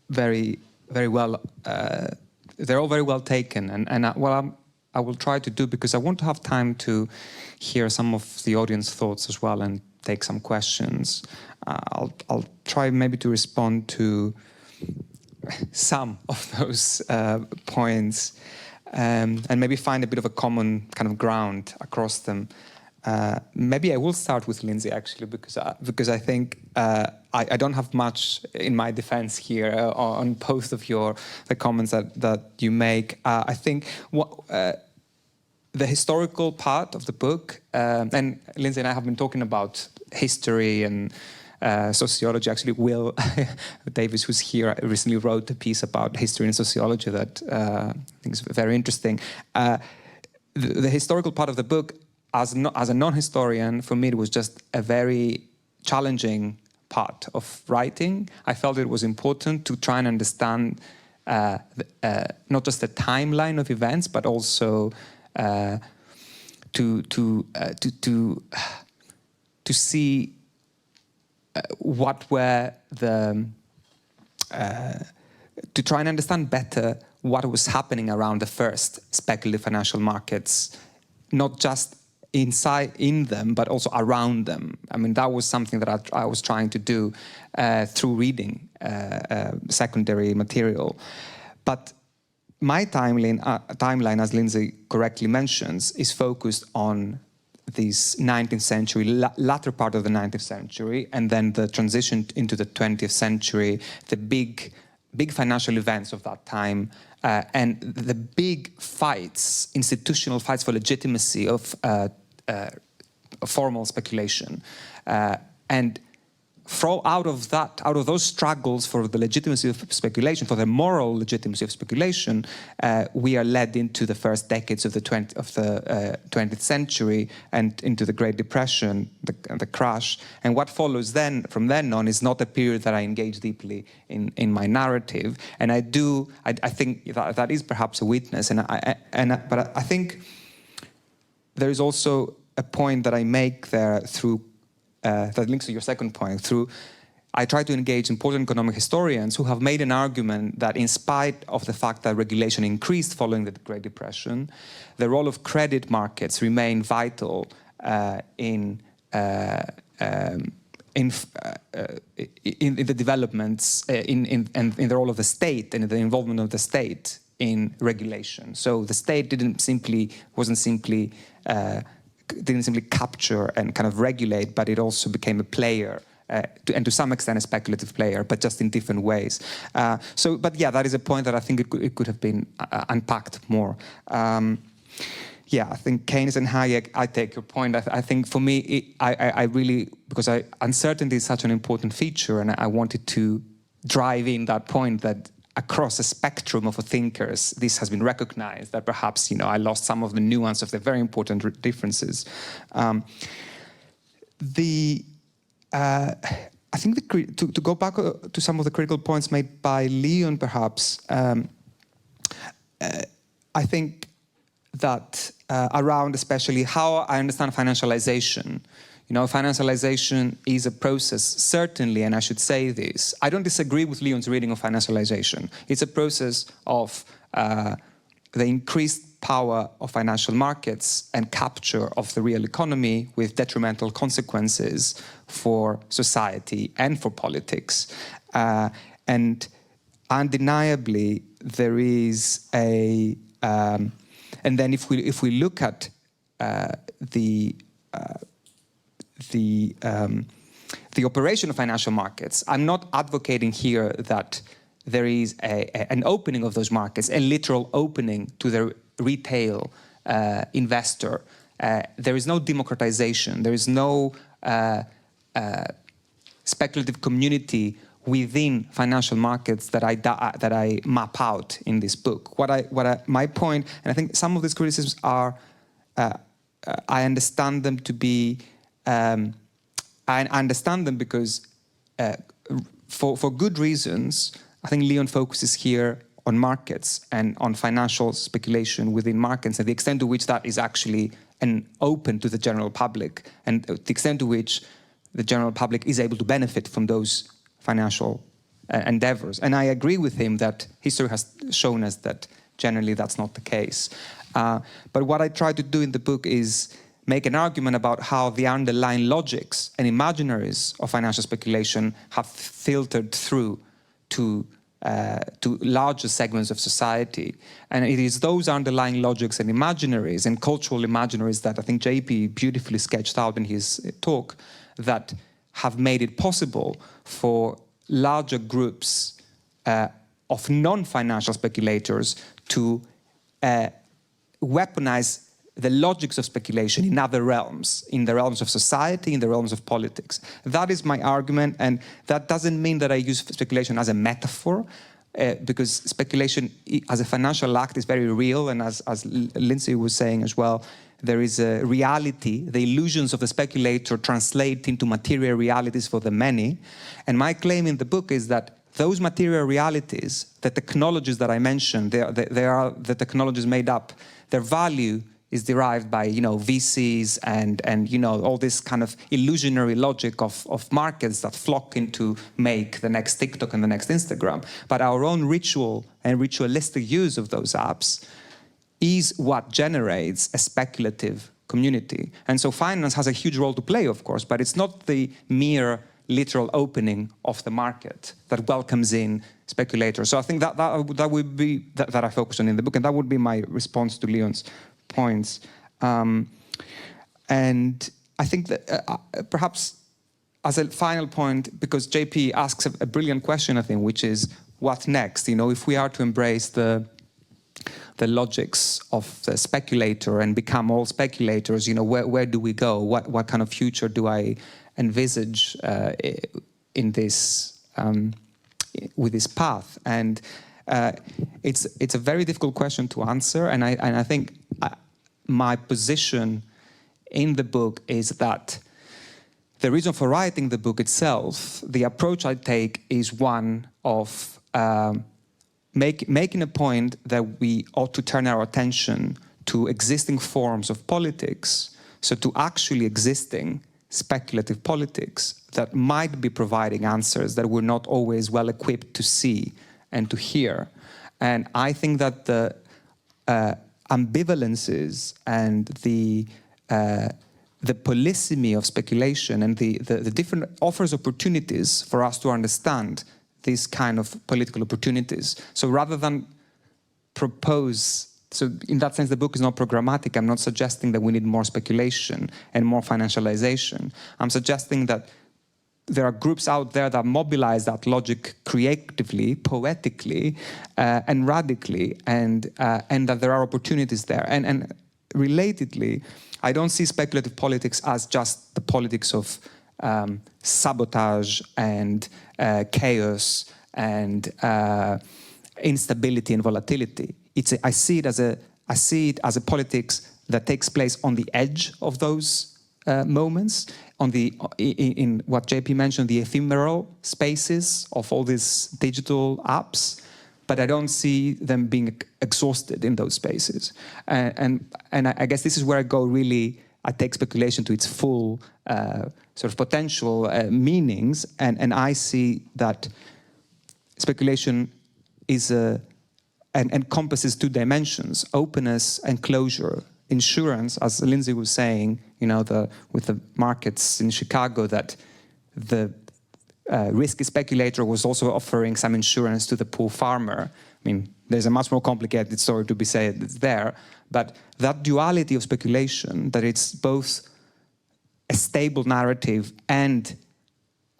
very well. They're all very well taken, and what I will try to do, because I want to have time to hear some of the audience thoughts as well and take some questions. I'll try maybe to respond to some of those points and maybe find a bit of a common kind of ground across them. maybe I will start with Linsey, actually, because I think I don't have much in my defense here on both of the comments that you make. I think the historical part of the book, and Linsey and I have been talking about history and sociology. Actually, Will Davis, who's here, recently wrote a piece about history and sociology that I think is very interesting. The historical part of the book, as a non-historian, for me, it was just a very challenging part of writing. I felt it was important to try and understand not just the timeline of events, but also to see what were to try and understand better what was happening around the first speculative financial markets, not just in them, but also around them. I mean, that was something that I was trying to do through reading secondary material. But my timeline, as Linsey correctly mentions, is focused on this 19th century, latter part of the 19th century, and then the transition into the 20th century, the big financial events of that time, and the big fights, institutional fights for legitimacy of formal speculation. And out of those struggles for the legitimacy of speculation, for the moral legitimacy of speculation, we are led into the first decades of the 20th century and into the Great Depression, the crash. And what follows from then on is not a period that I engage deeply in my narrative. And I think that is perhaps a weakness. But I think there is also a point that I make there through that links to your second point. I try to engage important economic historians who have made an argument that in spite of the fact that regulation increased following the Great Depression, the role of credit markets remained vital in the developments, in the role of the state and in the involvement of the state in regulation. So the state didn't simply capture and kind of regulate, but it also became a player, and to some extent a speculative player, but just in different ways. But yeah, that is a point that I think it could have been unpacked more. Yeah, I think Keynes and Hayek, I take your point. I think for me, I really, because uncertainty is such an important feature, and I wanted to drive in that point that across a spectrum of thinkers, this has been recognized, that perhaps, I lost some of the nuance of the very important differences. I think to go back to some of the critical points made by Leon, perhaps, I think that around especially how I understand financialization. Financialization is a process, certainly, and I should say this. I don't disagree with Leon's reading of financialization. It's a process of the increased power of financial markets and capture of the real economy with detrimental consequences for society and for politics. And undeniably, there is a... and then if we look at the operation of financial markets, I'm not advocating here that there is an opening of those markets, a literal opening to the retail investor. There is no democratization. There is no speculative community within financial markets that I map out in this book. My point, and I think some of these criticisms are, I understand them to be. I understand them because, for good reasons, I think Leon focuses here on markets and on financial speculation within markets and the extent to which that is actually open to the general public and the extent to which the general public is able to benefit from those financial endeavors. And I agree with him that history has shown us that generally that's not the case. But what I try to do in the book is make an argument about how the underlying logics and imaginaries of financial speculation have filtered through to to larger segments of society. And it is those underlying logics and imaginaries and cultural imaginaries that I think JP beautifully sketched out in his talk that have made it possible for larger groups of non-financial speculators to weaponize the logics of speculation in other realms, in the realms of society, in the realms of politics. That is my argument, and that doesn't mean that I use speculation as a metaphor, because speculation as a financial act is very real, and as Linsey was saying as well, there is a reality. The illusions of the speculator translate into material realities for the many. And my claim in the book is that those material realities, the technologies that I mentioned, they are the technologies made up, their value is derived by, VCs and all this kind of illusionary logic of markets that flock in to make the next TikTok and the next Instagram. But our own ritual and ritualistic use of those apps is what generates a speculative community. And so finance has a huge role to play, of course, but it's not the mere literal opening of the market that welcomes in speculators. So I think that would be that I focus on in the book, and that would be my response to Leon's points. And I think that perhaps as a final point, because JP asks a brilliant question, I think, which is what next? If we are to embrace the logics of the speculator and become all speculators, where do we go? What kind of future do I envisage in this with this path? And it's a very difficult question to answer, and I think my position in the book is that the reason for writing the book itself, the approach I take is one of making a point that we ought to turn our attention to existing forms of politics, so to actually existing speculative politics that might be providing answers that we're not always well equipped to see and to hear. And I think that the ambivalences and the polysemy of speculation and the different offers opportunities for us to understand these kind of political opportunities. So rather than propose, so in that sense the book is not programmatic. I'm not suggesting that we need more speculation and more financialization. I'm suggesting that there are groups out there that mobilize that logic creatively, poetically, and radically, and that there are opportunities there. And relatedly, I don't see speculative politics as just the politics of sabotage and chaos and instability and volatility. I see it as a politics that takes place on the edge of those moments, in what JP mentioned, the ephemeral spaces of all these digital apps, but I don't see them being exhausted in those spaces. And I guess this is where I take speculation to its full sort of potential meanings, and I see that speculation is encompasses two dimensions: openness and closure. Insurance, as Linsey was saying, with the markets in Chicago, that the risky speculator was also offering some insurance to the poor farmer. I mean, there's a much more complicated story to be said there, but that duality of speculation, that it's both a stable narrative and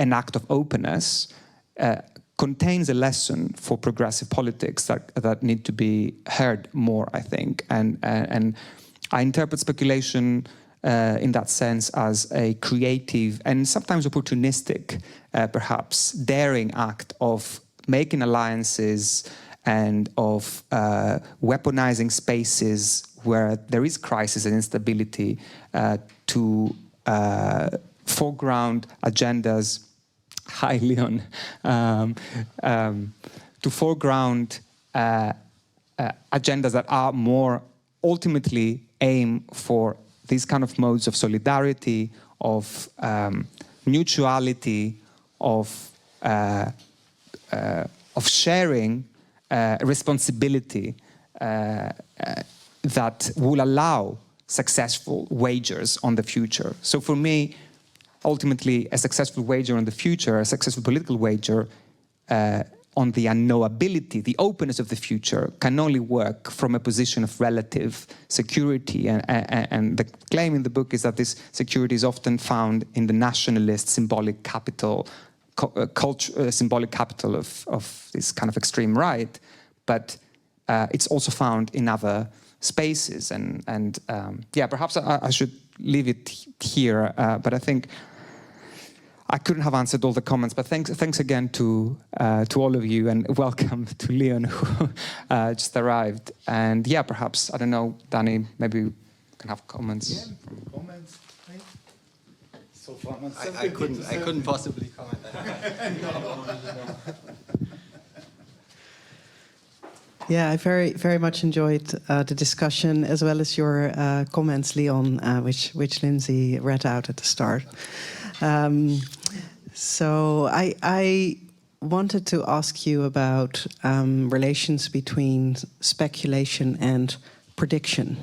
an act of openness, contains a lesson for progressive politics that need to be heard more, I think. And I interpret speculation in that sense as a creative and sometimes opportunistic, perhaps daring act of making alliances and of weaponizing spaces where there is crisis and instability to foreground agendas. Hi, Leon. To foreground agendas that are more ultimately aim for these kind of modes of solidarity, of mutuality, of sharing responsibility that will allow successful wagers on the future. So for me, ultimately, a successful wager on the future, a successful political wager, on the unknowability, the openness of the future, can only work from a position of relative security. And the claim in the book is that this security is often found in the nationalist symbolic capital, symbolic capital of this kind of extreme right, but it's also found in other spaces. And yeah, perhaps I should leave it here, but I think I couldn't have answered all the comments, but thanks again to all of you, and welcome to Leon, who just arrived. And yeah, perhaps, I don't know, Danny, maybe we can have comments. Yeah, comments. Right? So far, I couldn't possibly comment. Yeah, I very much enjoyed the discussion, as well as your comments, Leon, which Linsey read out at the start. So I wanted to ask you about relations between speculation and prediction.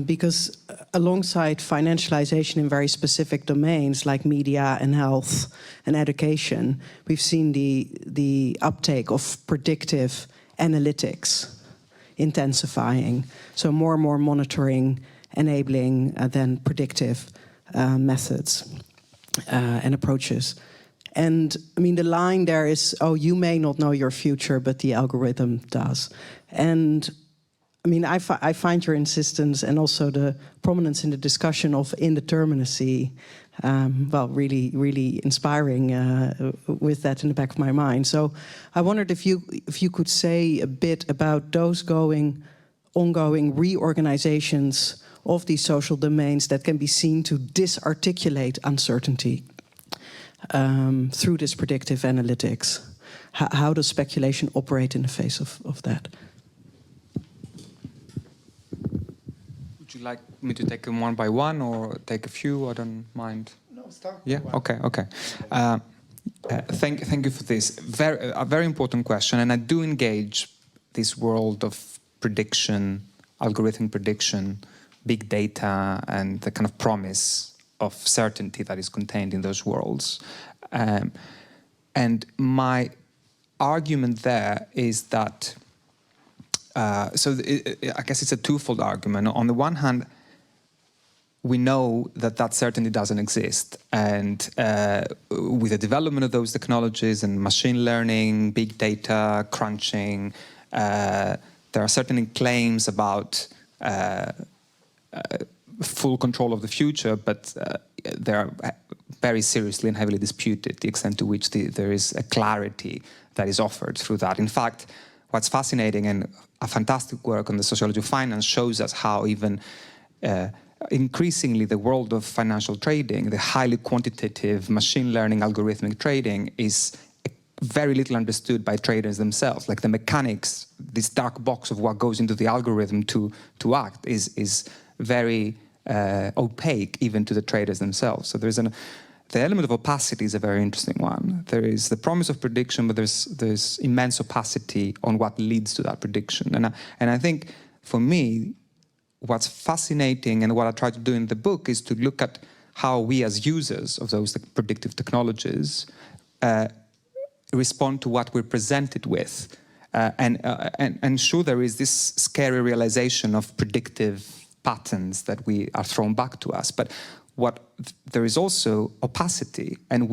Because alongside financialization in very specific domains like media and health and education, we've seen the uptake of predictive analytics intensifying. So more and more monitoring, enabling then predictive methods and approaches. And I mean, the line there is, oh, you may not know your future, but the algorithm does. And I mean, I find your insistence and also the prominence in the discussion of indeterminacy, well, really, really inspiring with that in the back of my mind. So I wondered if you could say a bit about those ongoing reorganizations of these social domains that can be seen to disarticulate uncertainty through this predictive analytics. How does speculation operate in the face of that? Would you like me to take them one by one or take a few? I don't mind. No, start. Yeah. Okay. Thank you for this. A very important question, and I do engage this world of prediction, algorithmic prediction, big data, and the kind of promise of certainty that is contained in those worlds. And my argument there is that, I guess it's a twofold argument. On the one hand, we know that certainty doesn't exist. And with the development of those technologies and machine learning, big data, crunching, there are certain claims about full control of the future, but they are very seriously and heavily disputed, the extent to which there is a clarity that is offered through that. In fact, what's fascinating and a fantastic work on the sociology of finance shows us how even increasingly the world of financial trading, the highly quantitative machine learning algorithmic trading, is very little understood by traders themselves. Like the mechanics, this dark box of what goes into the algorithm to act is very opaque even to the traders themselves. So the element of opacity is a very interesting one. There is the promise of prediction, but there's immense opacity on what leads to that prediction. And I think for me, what's fascinating and what I try to do in the book is to look at how we as users of those predictive technologies respond to what we're presented with. And sure, there is this scary realization of predictive patterns that we are thrown back to us. But there is also opacity, and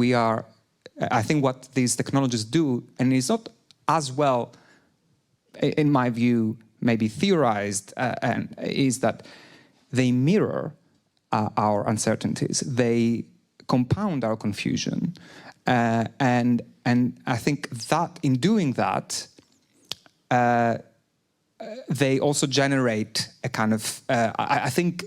I think what these technologies do, and it's not as well, in my view, maybe theorized, and is that they mirror our uncertainties. They compound our confusion. And I think that in doing that, they also generate a kind of, I think,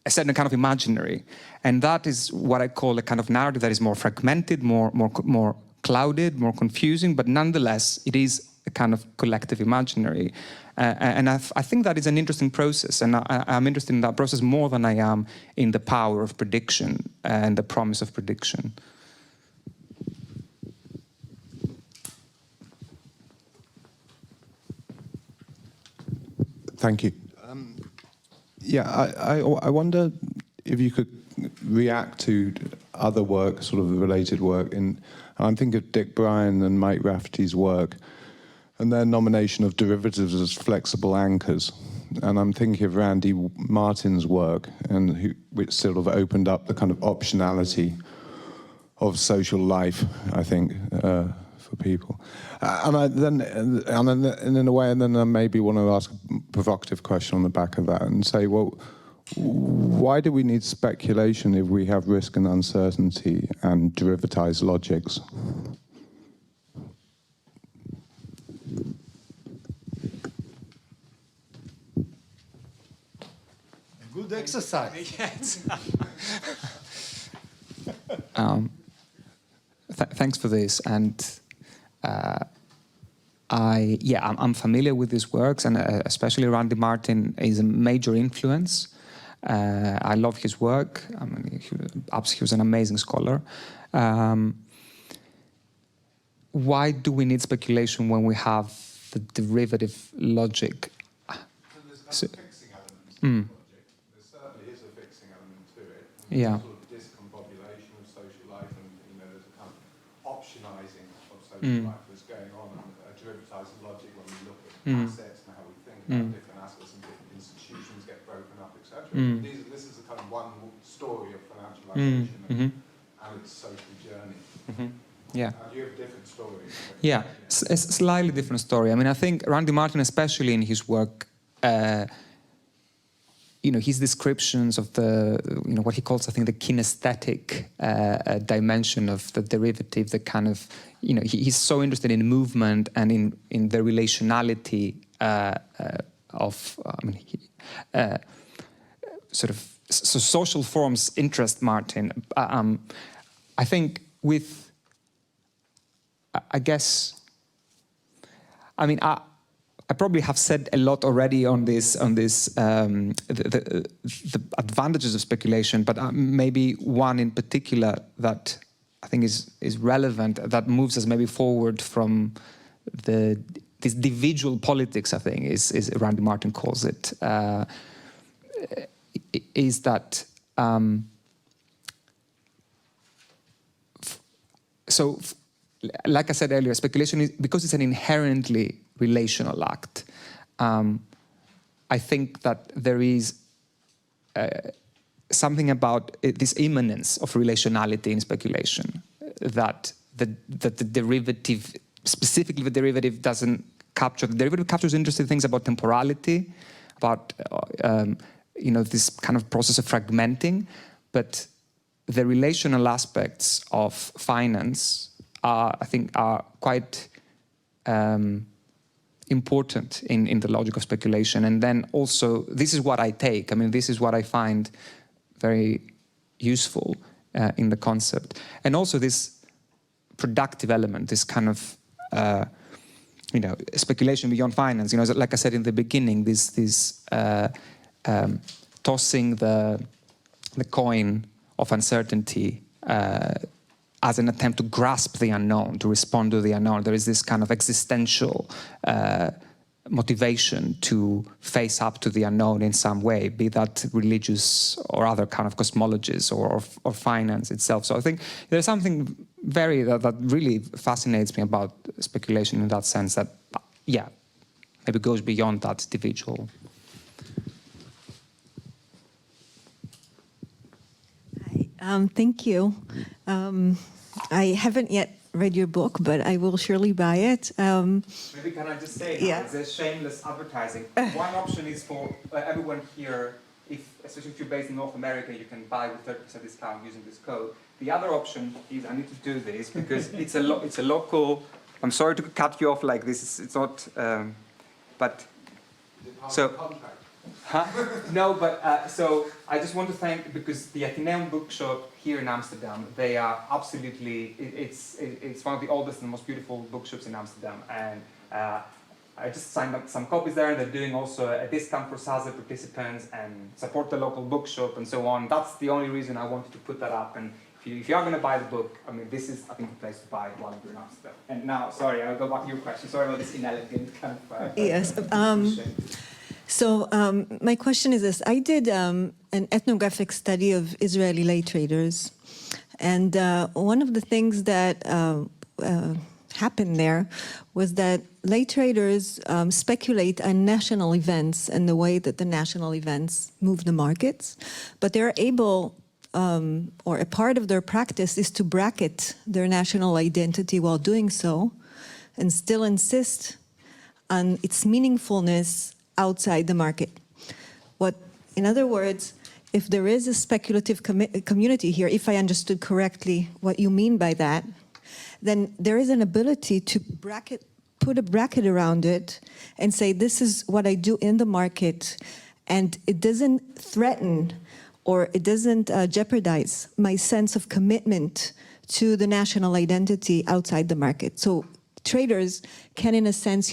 a certain kind of imaginary. And that is what I call a kind of narrative that is more fragmented, more clouded, more confusing, but nonetheless, it is a kind of collective imaginary. And I think that is an interesting process, and I'm interested in that process more than I am in the power of prediction and the promise of prediction. Thank you. I wonder if you could react to other work, sort of related work, and I'm thinking of Dick Bryan and Mike Rafferty's work, and their nomination of derivatives as flexible anchors. And I'm thinking of Randy Martin's work, which sort of opened up the kind of optionality of social life, I think, for people. And in a way, and then I maybe want to ask a provocative question on the back of that and say, well, why do we need speculation if we have risk and uncertainty and derivatized logics? Good exercise. Thanks for this, and I'm familiar with his works, and especially Randy Martin is a major influence. I love his work. I mean, he was an amazing scholar. Why do we need speculation when we have the derivative logic? There's a fixing element to logic. There certainly is a fixing element to it. And Yeah. Sort of discombobulation of social life, and there's a kind of optionizing of social life that's going on, and a derivatized logic when we look at assets and how we think about different assets and different institutions get broken up, etc. This is a kind of one story of financialization and its social journey. Yeah. And you have a different story. Yeah, a slightly different story. I mean, I think Randy Martin, especially in his work, his descriptions of the, what he calls, I think, the kinesthetic dimension of the derivative, the kind of, he's so interested in movement and in the relationality of, sort of, so social forms interest Martin. I think with, I guess, I probably have said a lot already on this, the advantages of speculation, but maybe one in particular that I think is relevant, that moves us maybe forward from this individual politics, I think, is Randy Martin calls it, is that like I said earlier, speculation is, because it's an inherently relational act. I think that there is something about this immanence of relationality in speculation, that the derivative, specifically the derivative, doesn't capture. The derivative captures interesting things about temporality, about this kind of process of fragmenting, but the relational aspects of finance I think are quite important in the logic of speculation. And then also, this is what I take. I mean, this is what I find very useful in the concept. And also this productive element, this kind of, speculation beyond finance. Like I said in the beginning, this tossing the coin of uncertainty as an attempt to grasp the unknown, to respond to the unknown. There is this kind of existential motivation to face up to the unknown in some way, be that religious or other kind of cosmologies or finance itself. So I think there's something that really fascinates me about speculation in that sense that, maybe goes beyond that individual. Thank you. I haven't yet read your book, but I will surely buy it. Maybe can I just say, yeah. It's a shameless advertising. One option is for everyone here, especially if you're based in North America, you can buy with 30% discount using this code. The other option is, I need to do this because it's a local. I'm sorry to cut you off like this. It's not, but so. Huh? No, but so I just want to thank, because the Athenaeum bookshop here in Amsterdam, they are absolutely, it's one of the oldest and most beautiful bookshops in Amsterdam, and I just signed up some copies there, and they're doing also a discount for SASE participants and support the local bookshop and so on. That's the only reason I wanted to put that up, and if you are going to buy the book, I mean, this is, I think, the place to buy it while you're in Amsterdam. And now, sorry, I'll go back to your question. Sorry about this inelegant kind of... Yes. So my question is this. I did an ethnographic study of Israeli lay traders And one of the things that happened there was that lay traders speculate on national events and the way that the national events move the markets, but they're able, or a part of their practice is to bracket their national identity while doing so and still insist on its meaningfulness outside the market. In other words, if there is a speculative community here, if I understood correctly what you mean by that, then there is an ability to put a bracket around it and say, this is what I do in the market, and it doesn't threaten or it doesn't jeopardize my sense of commitment to the national identity outside the market. So traders can, in a sense,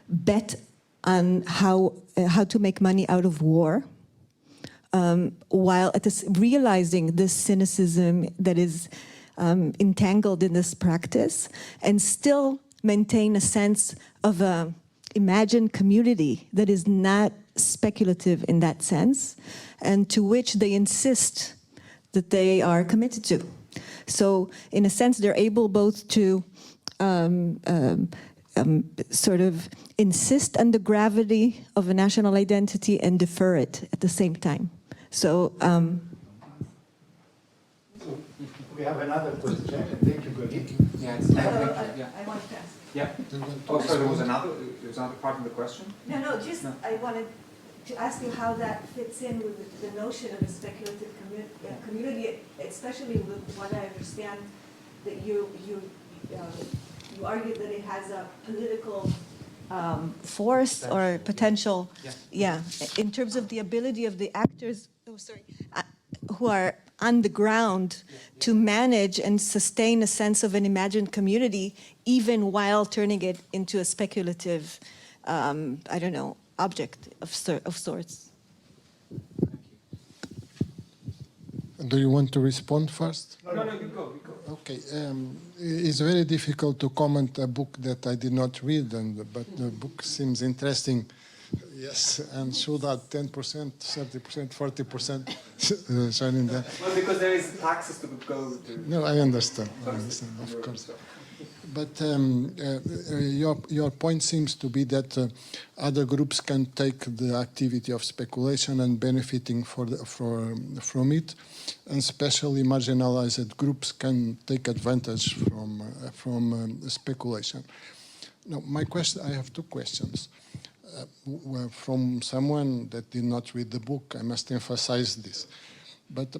bet on how to make money out of war, while realizing this cynicism that is entangled in this practice, and still maintain a sense of an imagined community that is not speculative in that sense, and to which they insist that they are committed to. So in a sense, they're able both to sort of insist on the gravity of a national identity and defer it at the same time. So we have another question. Thank you, Goli. Yes. I wanted to ask. Yeah. Oh, sorry, there was another part of the question? No. I wanted to ask you how that fits in with the notion of a speculative community, especially with what I understand that you argue that it has a political force or potential, in terms of the ability of the actors, who are on the ground to manage and sustain a sense of an imagined community, even while turning it into a speculative, object of sorts. Do you want to respond first? No, you go. Okay. It's very difficult to comment a book that I did not read, but the book seems interesting. Yes, and should add 10%, 30%, 40% shining there. Well, because there is taxes to go to. No, I understand, of course. But your point seems to be that other groups can take the activity of speculation and benefiting from it, and especially marginalized groups can take advantage from speculation. Now, I have two questions. From someone that did not read the book, I must emphasize this. But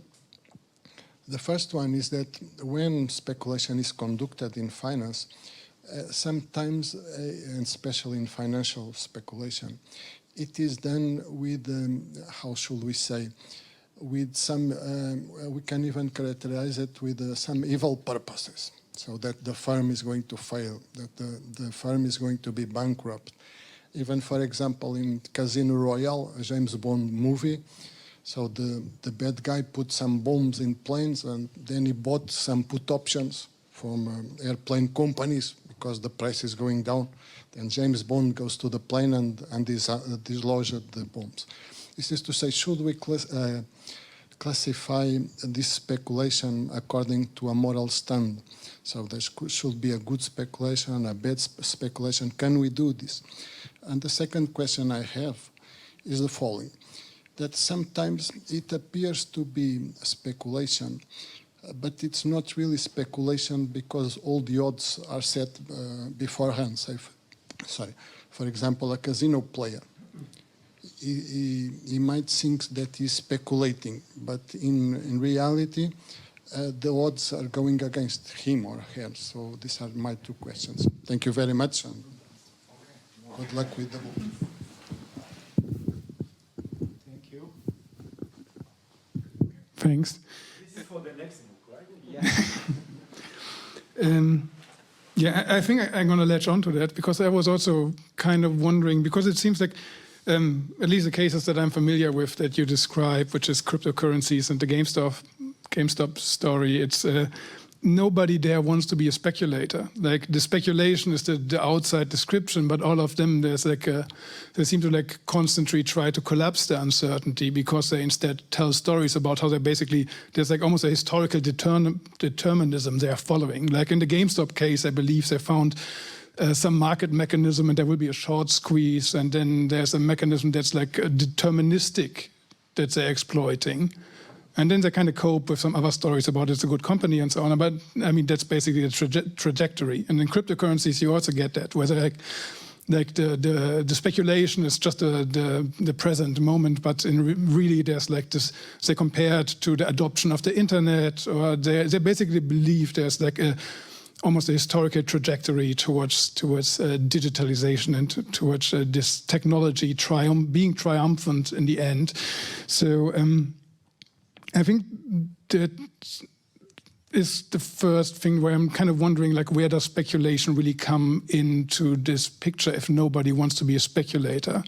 the first one is that when speculation is conducted in finance, sometimes, and especially in financial speculation, it is done with, how should we say, with some, we can even characterize it with some evil purposes, so that the firm is going to fail, that the firm is going to be bankrupt. Even, for example, in Casino Royale, a James Bond movie, so the bad guy put some bombs in planes, and then he bought some put options from airplane companies because the price is going down. Then James Bond goes to the plane and dislodges the bombs. This is to say, should we classify this speculation according to a moral stand? So there should be a good speculation, a bad speculation. Can we do this? And the second question I have is the following, that sometimes it appears to be speculation, but it's not really speculation because all the odds are set beforehand. For example, a casino player, he might think that he's speculating, but in reality, the odds are going against him or her. So these are my two questions. Thank you very much, and good luck with the book. Thank you. Thanks. This is for the next book, right? Yeah. I think I'm going to latch on to that, because I was also kind of wondering, because it seems like at least the cases that I'm familiar with that you describe, which is cryptocurrencies and the GameStop story, it's nobody there wants to be a speculator. Like the speculation is the outside description, but all of them, they seem to like constantly try to collapse the uncertainty because they instead tell stories about how there's like almost a historical determinism they are following. Like in the GameStop case, I believe they found some market mechanism and there will be a short squeeze, and then there's a mechanism that's like deterministic that they're exploiting. And then they kind of cope with some other stories about it's a good company and so on. But I mean, that's basically the trajectory. And in cryptocurrencies, you also get that, where like the speculation is just the present moment, but really there's like this, they compared to the adoption of the internet, or they basically believe there's like almost a historical trajectory towards digitalization and towards this technology being triumphant in the end. So I think that is the first thing where I'm kind of wondering, like, where does speculation really come into this picture if nobody wants to be a speculator?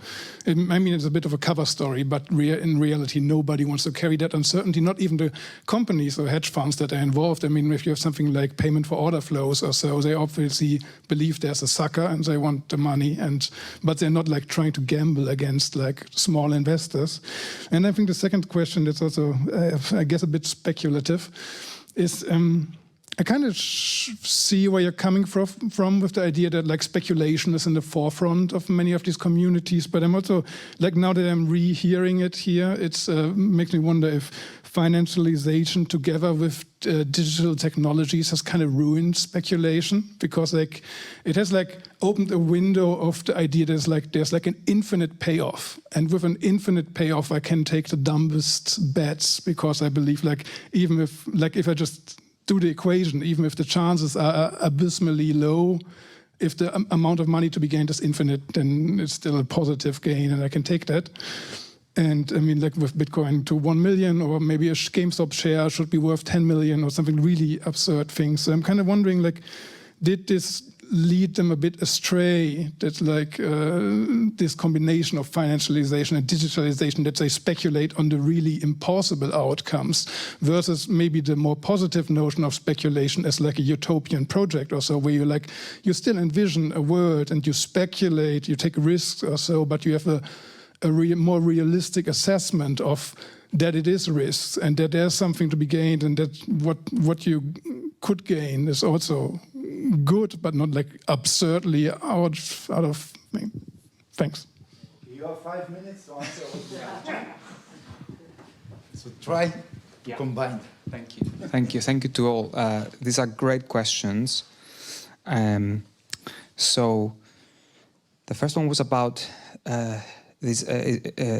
I mean, it's a bit of a cover story, but in reality, nobody wants to carry that uncertainty, not even the companies or hedge funds that are involved. I mean, if you have something like payment for order flows or so, they obviously believe there's a sucker and they want the money, but they're not like trying to gamble against like small investors. And I think the second question that's also, I guess, a bit speculative is I kind of see where you're coming from with the idea that like speculation is in the forefront of many of these communities, but I'm also, like, now that I'm rehearing it here, it's makes me wonder if financialization together with digital technologies has kind of ruined speculation, because like it has like opened a window of the idea there's like an infinite payoff, and with an infinite payoff I can take the dumbest bets, because I believe like even if I just do the equation, even if the chances are abysmally low, if the amount of money to be gained is infinite, then it's still a positive gain and I can take that. And I mean, like with Bitcoin to 1 million, or maybe a GameStop share should be worth 10 million or something really absurd things. So I'm kind of wondering, like, did this lead them a bit astray, that like this combination of financialization and digitalization, that they speculate on the really impossible outcomes, versus maybe the more positive notion of speculation as like a utopian project or so, where you still envision a world and you speculate, you take risks or so, but you have a more realistic assessment of that it is risks and that there's something to be gained, and that what you could gain is also good, but not like absurdly out of. Thanks. You have 5 minutes to answer all the questions. So try to combine. Thank you. Thank you to all. These are great questions. So the first one was about these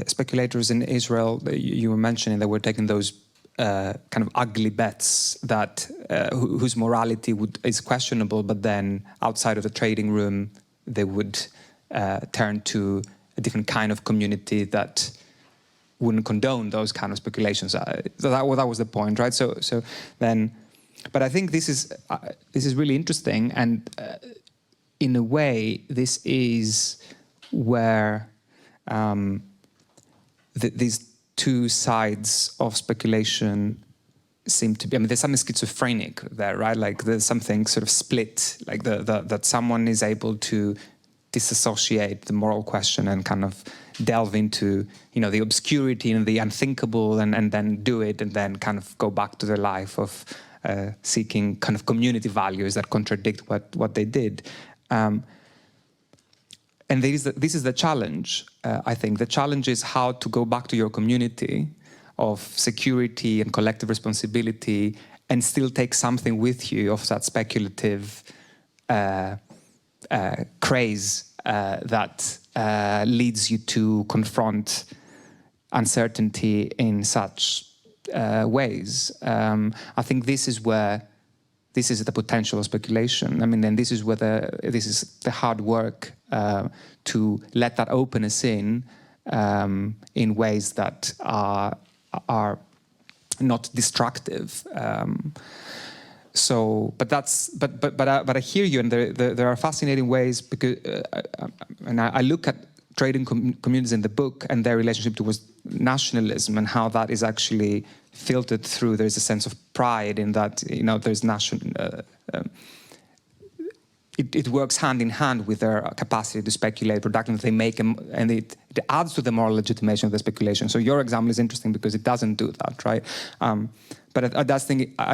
speculators in Israel. You were mentioning that we're taking those kind of ugly bets that whose morality is questionable, but then outside of the trading room they would turn to a different kind of community that wouldn't condone those kind of speculations. That was the point, right? So then, but I think this is really interesting, and in a way, this is where these two sides of speculation seem to be. I mean, there's something schizophrenic there, right? Like there's something sort of split, like that someone is able to disassociate the moral question and kind of delve into, the obscurity and the unthinkable, and then do it, and then kind of go back to their life of seeking kind of community values that contradict what they did. And this is the challenge, I think. The challenge is how to go back to your community of security and collective responsibility and still take something with you of that speculative craze that leads you to confront uncertainty in such ways. I think this is the potential of speculation. I mean, and this is the hard work to let that openness in ways that are not destructive. But I hear you, and there are fascinating ways, because and I look at trading communities in the book and their relationship towards nationalism and how that is actually filtered through. There's a sense of pride in that, there's it works hand in hand with their capacity to speculate productively. They make and it adds to the moral legitimation of the speculation. So your example is interesting because it doesn't do that, right? But I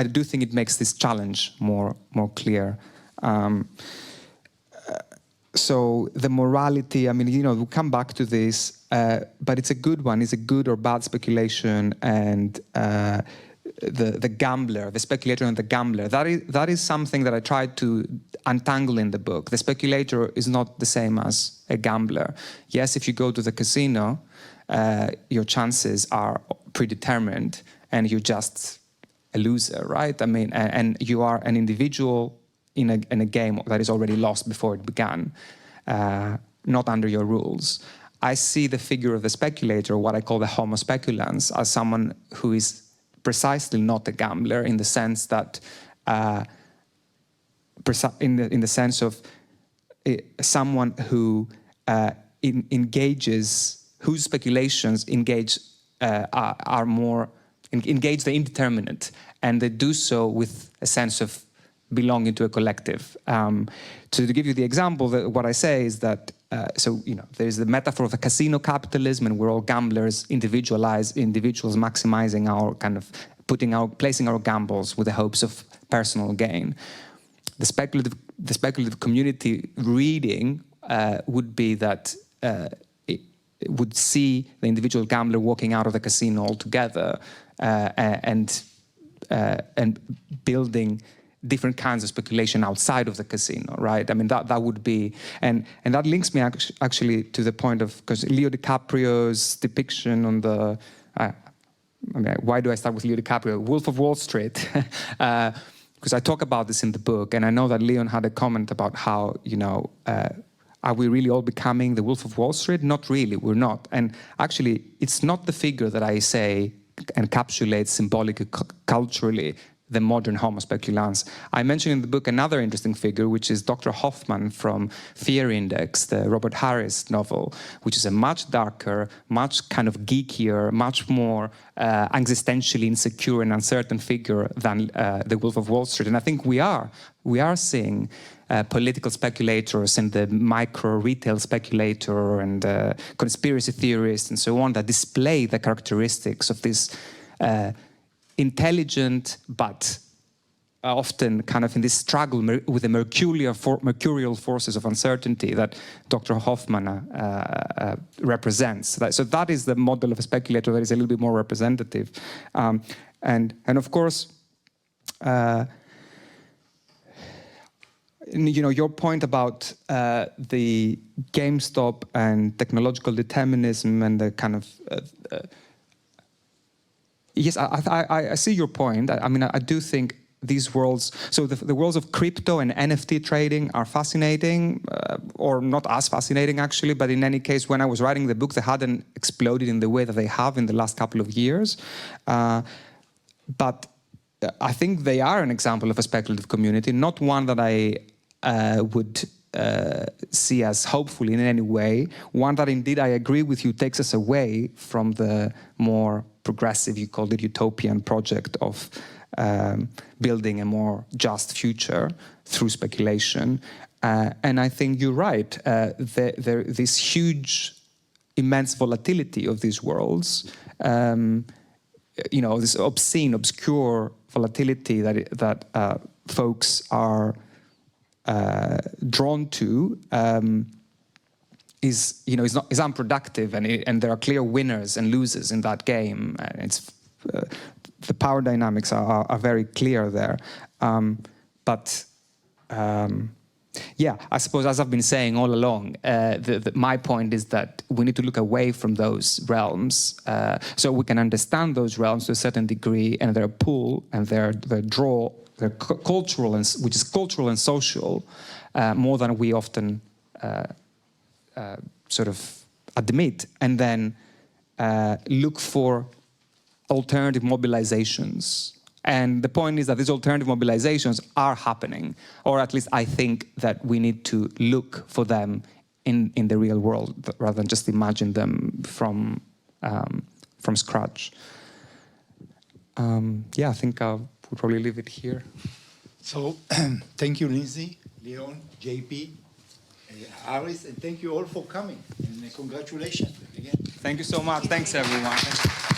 do think it makes this challenge more clear. So the morality, we'll come back to this, but it's a good one. It's a good or bad speculation, and the gambler, the speculator and the gambler. That is something that I tried to untangle in the book. The speculator is not the same as a gambler. Yes, if you go to the casino, your chances are predetermined, and you're just a loser, right? And you are an individual in a game that is already lost before it began, not under your rules. I see the figure of the speculator, what I call the homo speculans, as someone who is precisely not a gambler, in the sense that, in the sense of someone who whose speculations engage the indeterminate, and they do so with a sense of belonging to a collective. To give you the example, what I say is that, there's the metaphor of a casino capitalism, and we're all gamblers, individuals maximizing our placing our gambles with the hopes of personal gain. The speculative community reading would be that it would see the individual gambler walking out of the casino altogether, and building different kinds of speculation outside of the casino, right? That would be, and that links me actually to the point of, because Leo DiCaprio's depiction on the, why do I start with Leo DiCaprio? Wolf of Wall Street, because I talk about this in the book, and I know that Leon had a comment about how, are we really all becoming the Wolf of Wall Street? Not really, we're not. And actually, it's not the figure that I say encapsulates symbolically, culturally, the modern homo speculans. I mentioned in the book another interesting figure, which is Dr. Hoffman from Fear Index, the Robert Harris novel, which is a much darker, much kind of geekier, much more existentially insecure and uncertain figure than the Wolf of Wall Street. And I think we are seeing political speculators and the micro retail speculator and conspiracy theorists and so on that display the characteristics of this intelligent, but often kind of in this struggle with the mercurial forces of uncertainty that Dr. Hoffman represents. So that is the model of a speculator that is a little bit more representative. And of course, your point about the GameStop and technological determinism and the kind of yes, I see your point. I do think these worlds, so the worlds of crypto and NFT trading are fascinating, or not as fascinating actually, but in any case, when I was writing the book, they hadn't exploded in the way that they have in the last couple of years. But I think they are an example of a speculative community, not one that I would see as hopeful in any way, one that indeed I agree with you takes us away from the more progressive, you called it utopian project of building a more just future through speculation. And I think you're right, this huge, immense volatility of these worlds, this obscene, obscure volatility that folks are drawn to is unproductive, and there are clear winners and losers in that game. It's the power dynamics are very clear there. Yeah, I suppose, as I've been saying all along, my point is that we need to look away from those realms so we can understand those realms to a certain degree and their pull and their draw, their cultural, which is cultural and social, more than we often sort of admit, and then look for alternative mobilizations. And the point is that these alternative mobilizations are happening, or at least I think that we need to look for them in the real world rather than just imagine them from scratch. Yeah, I think we'll probably leave it here. So thank you, Linsey, Leon, JP, Aris, and thank you all for coming. And congratulations again. Thank you so much. Thanks, everyone.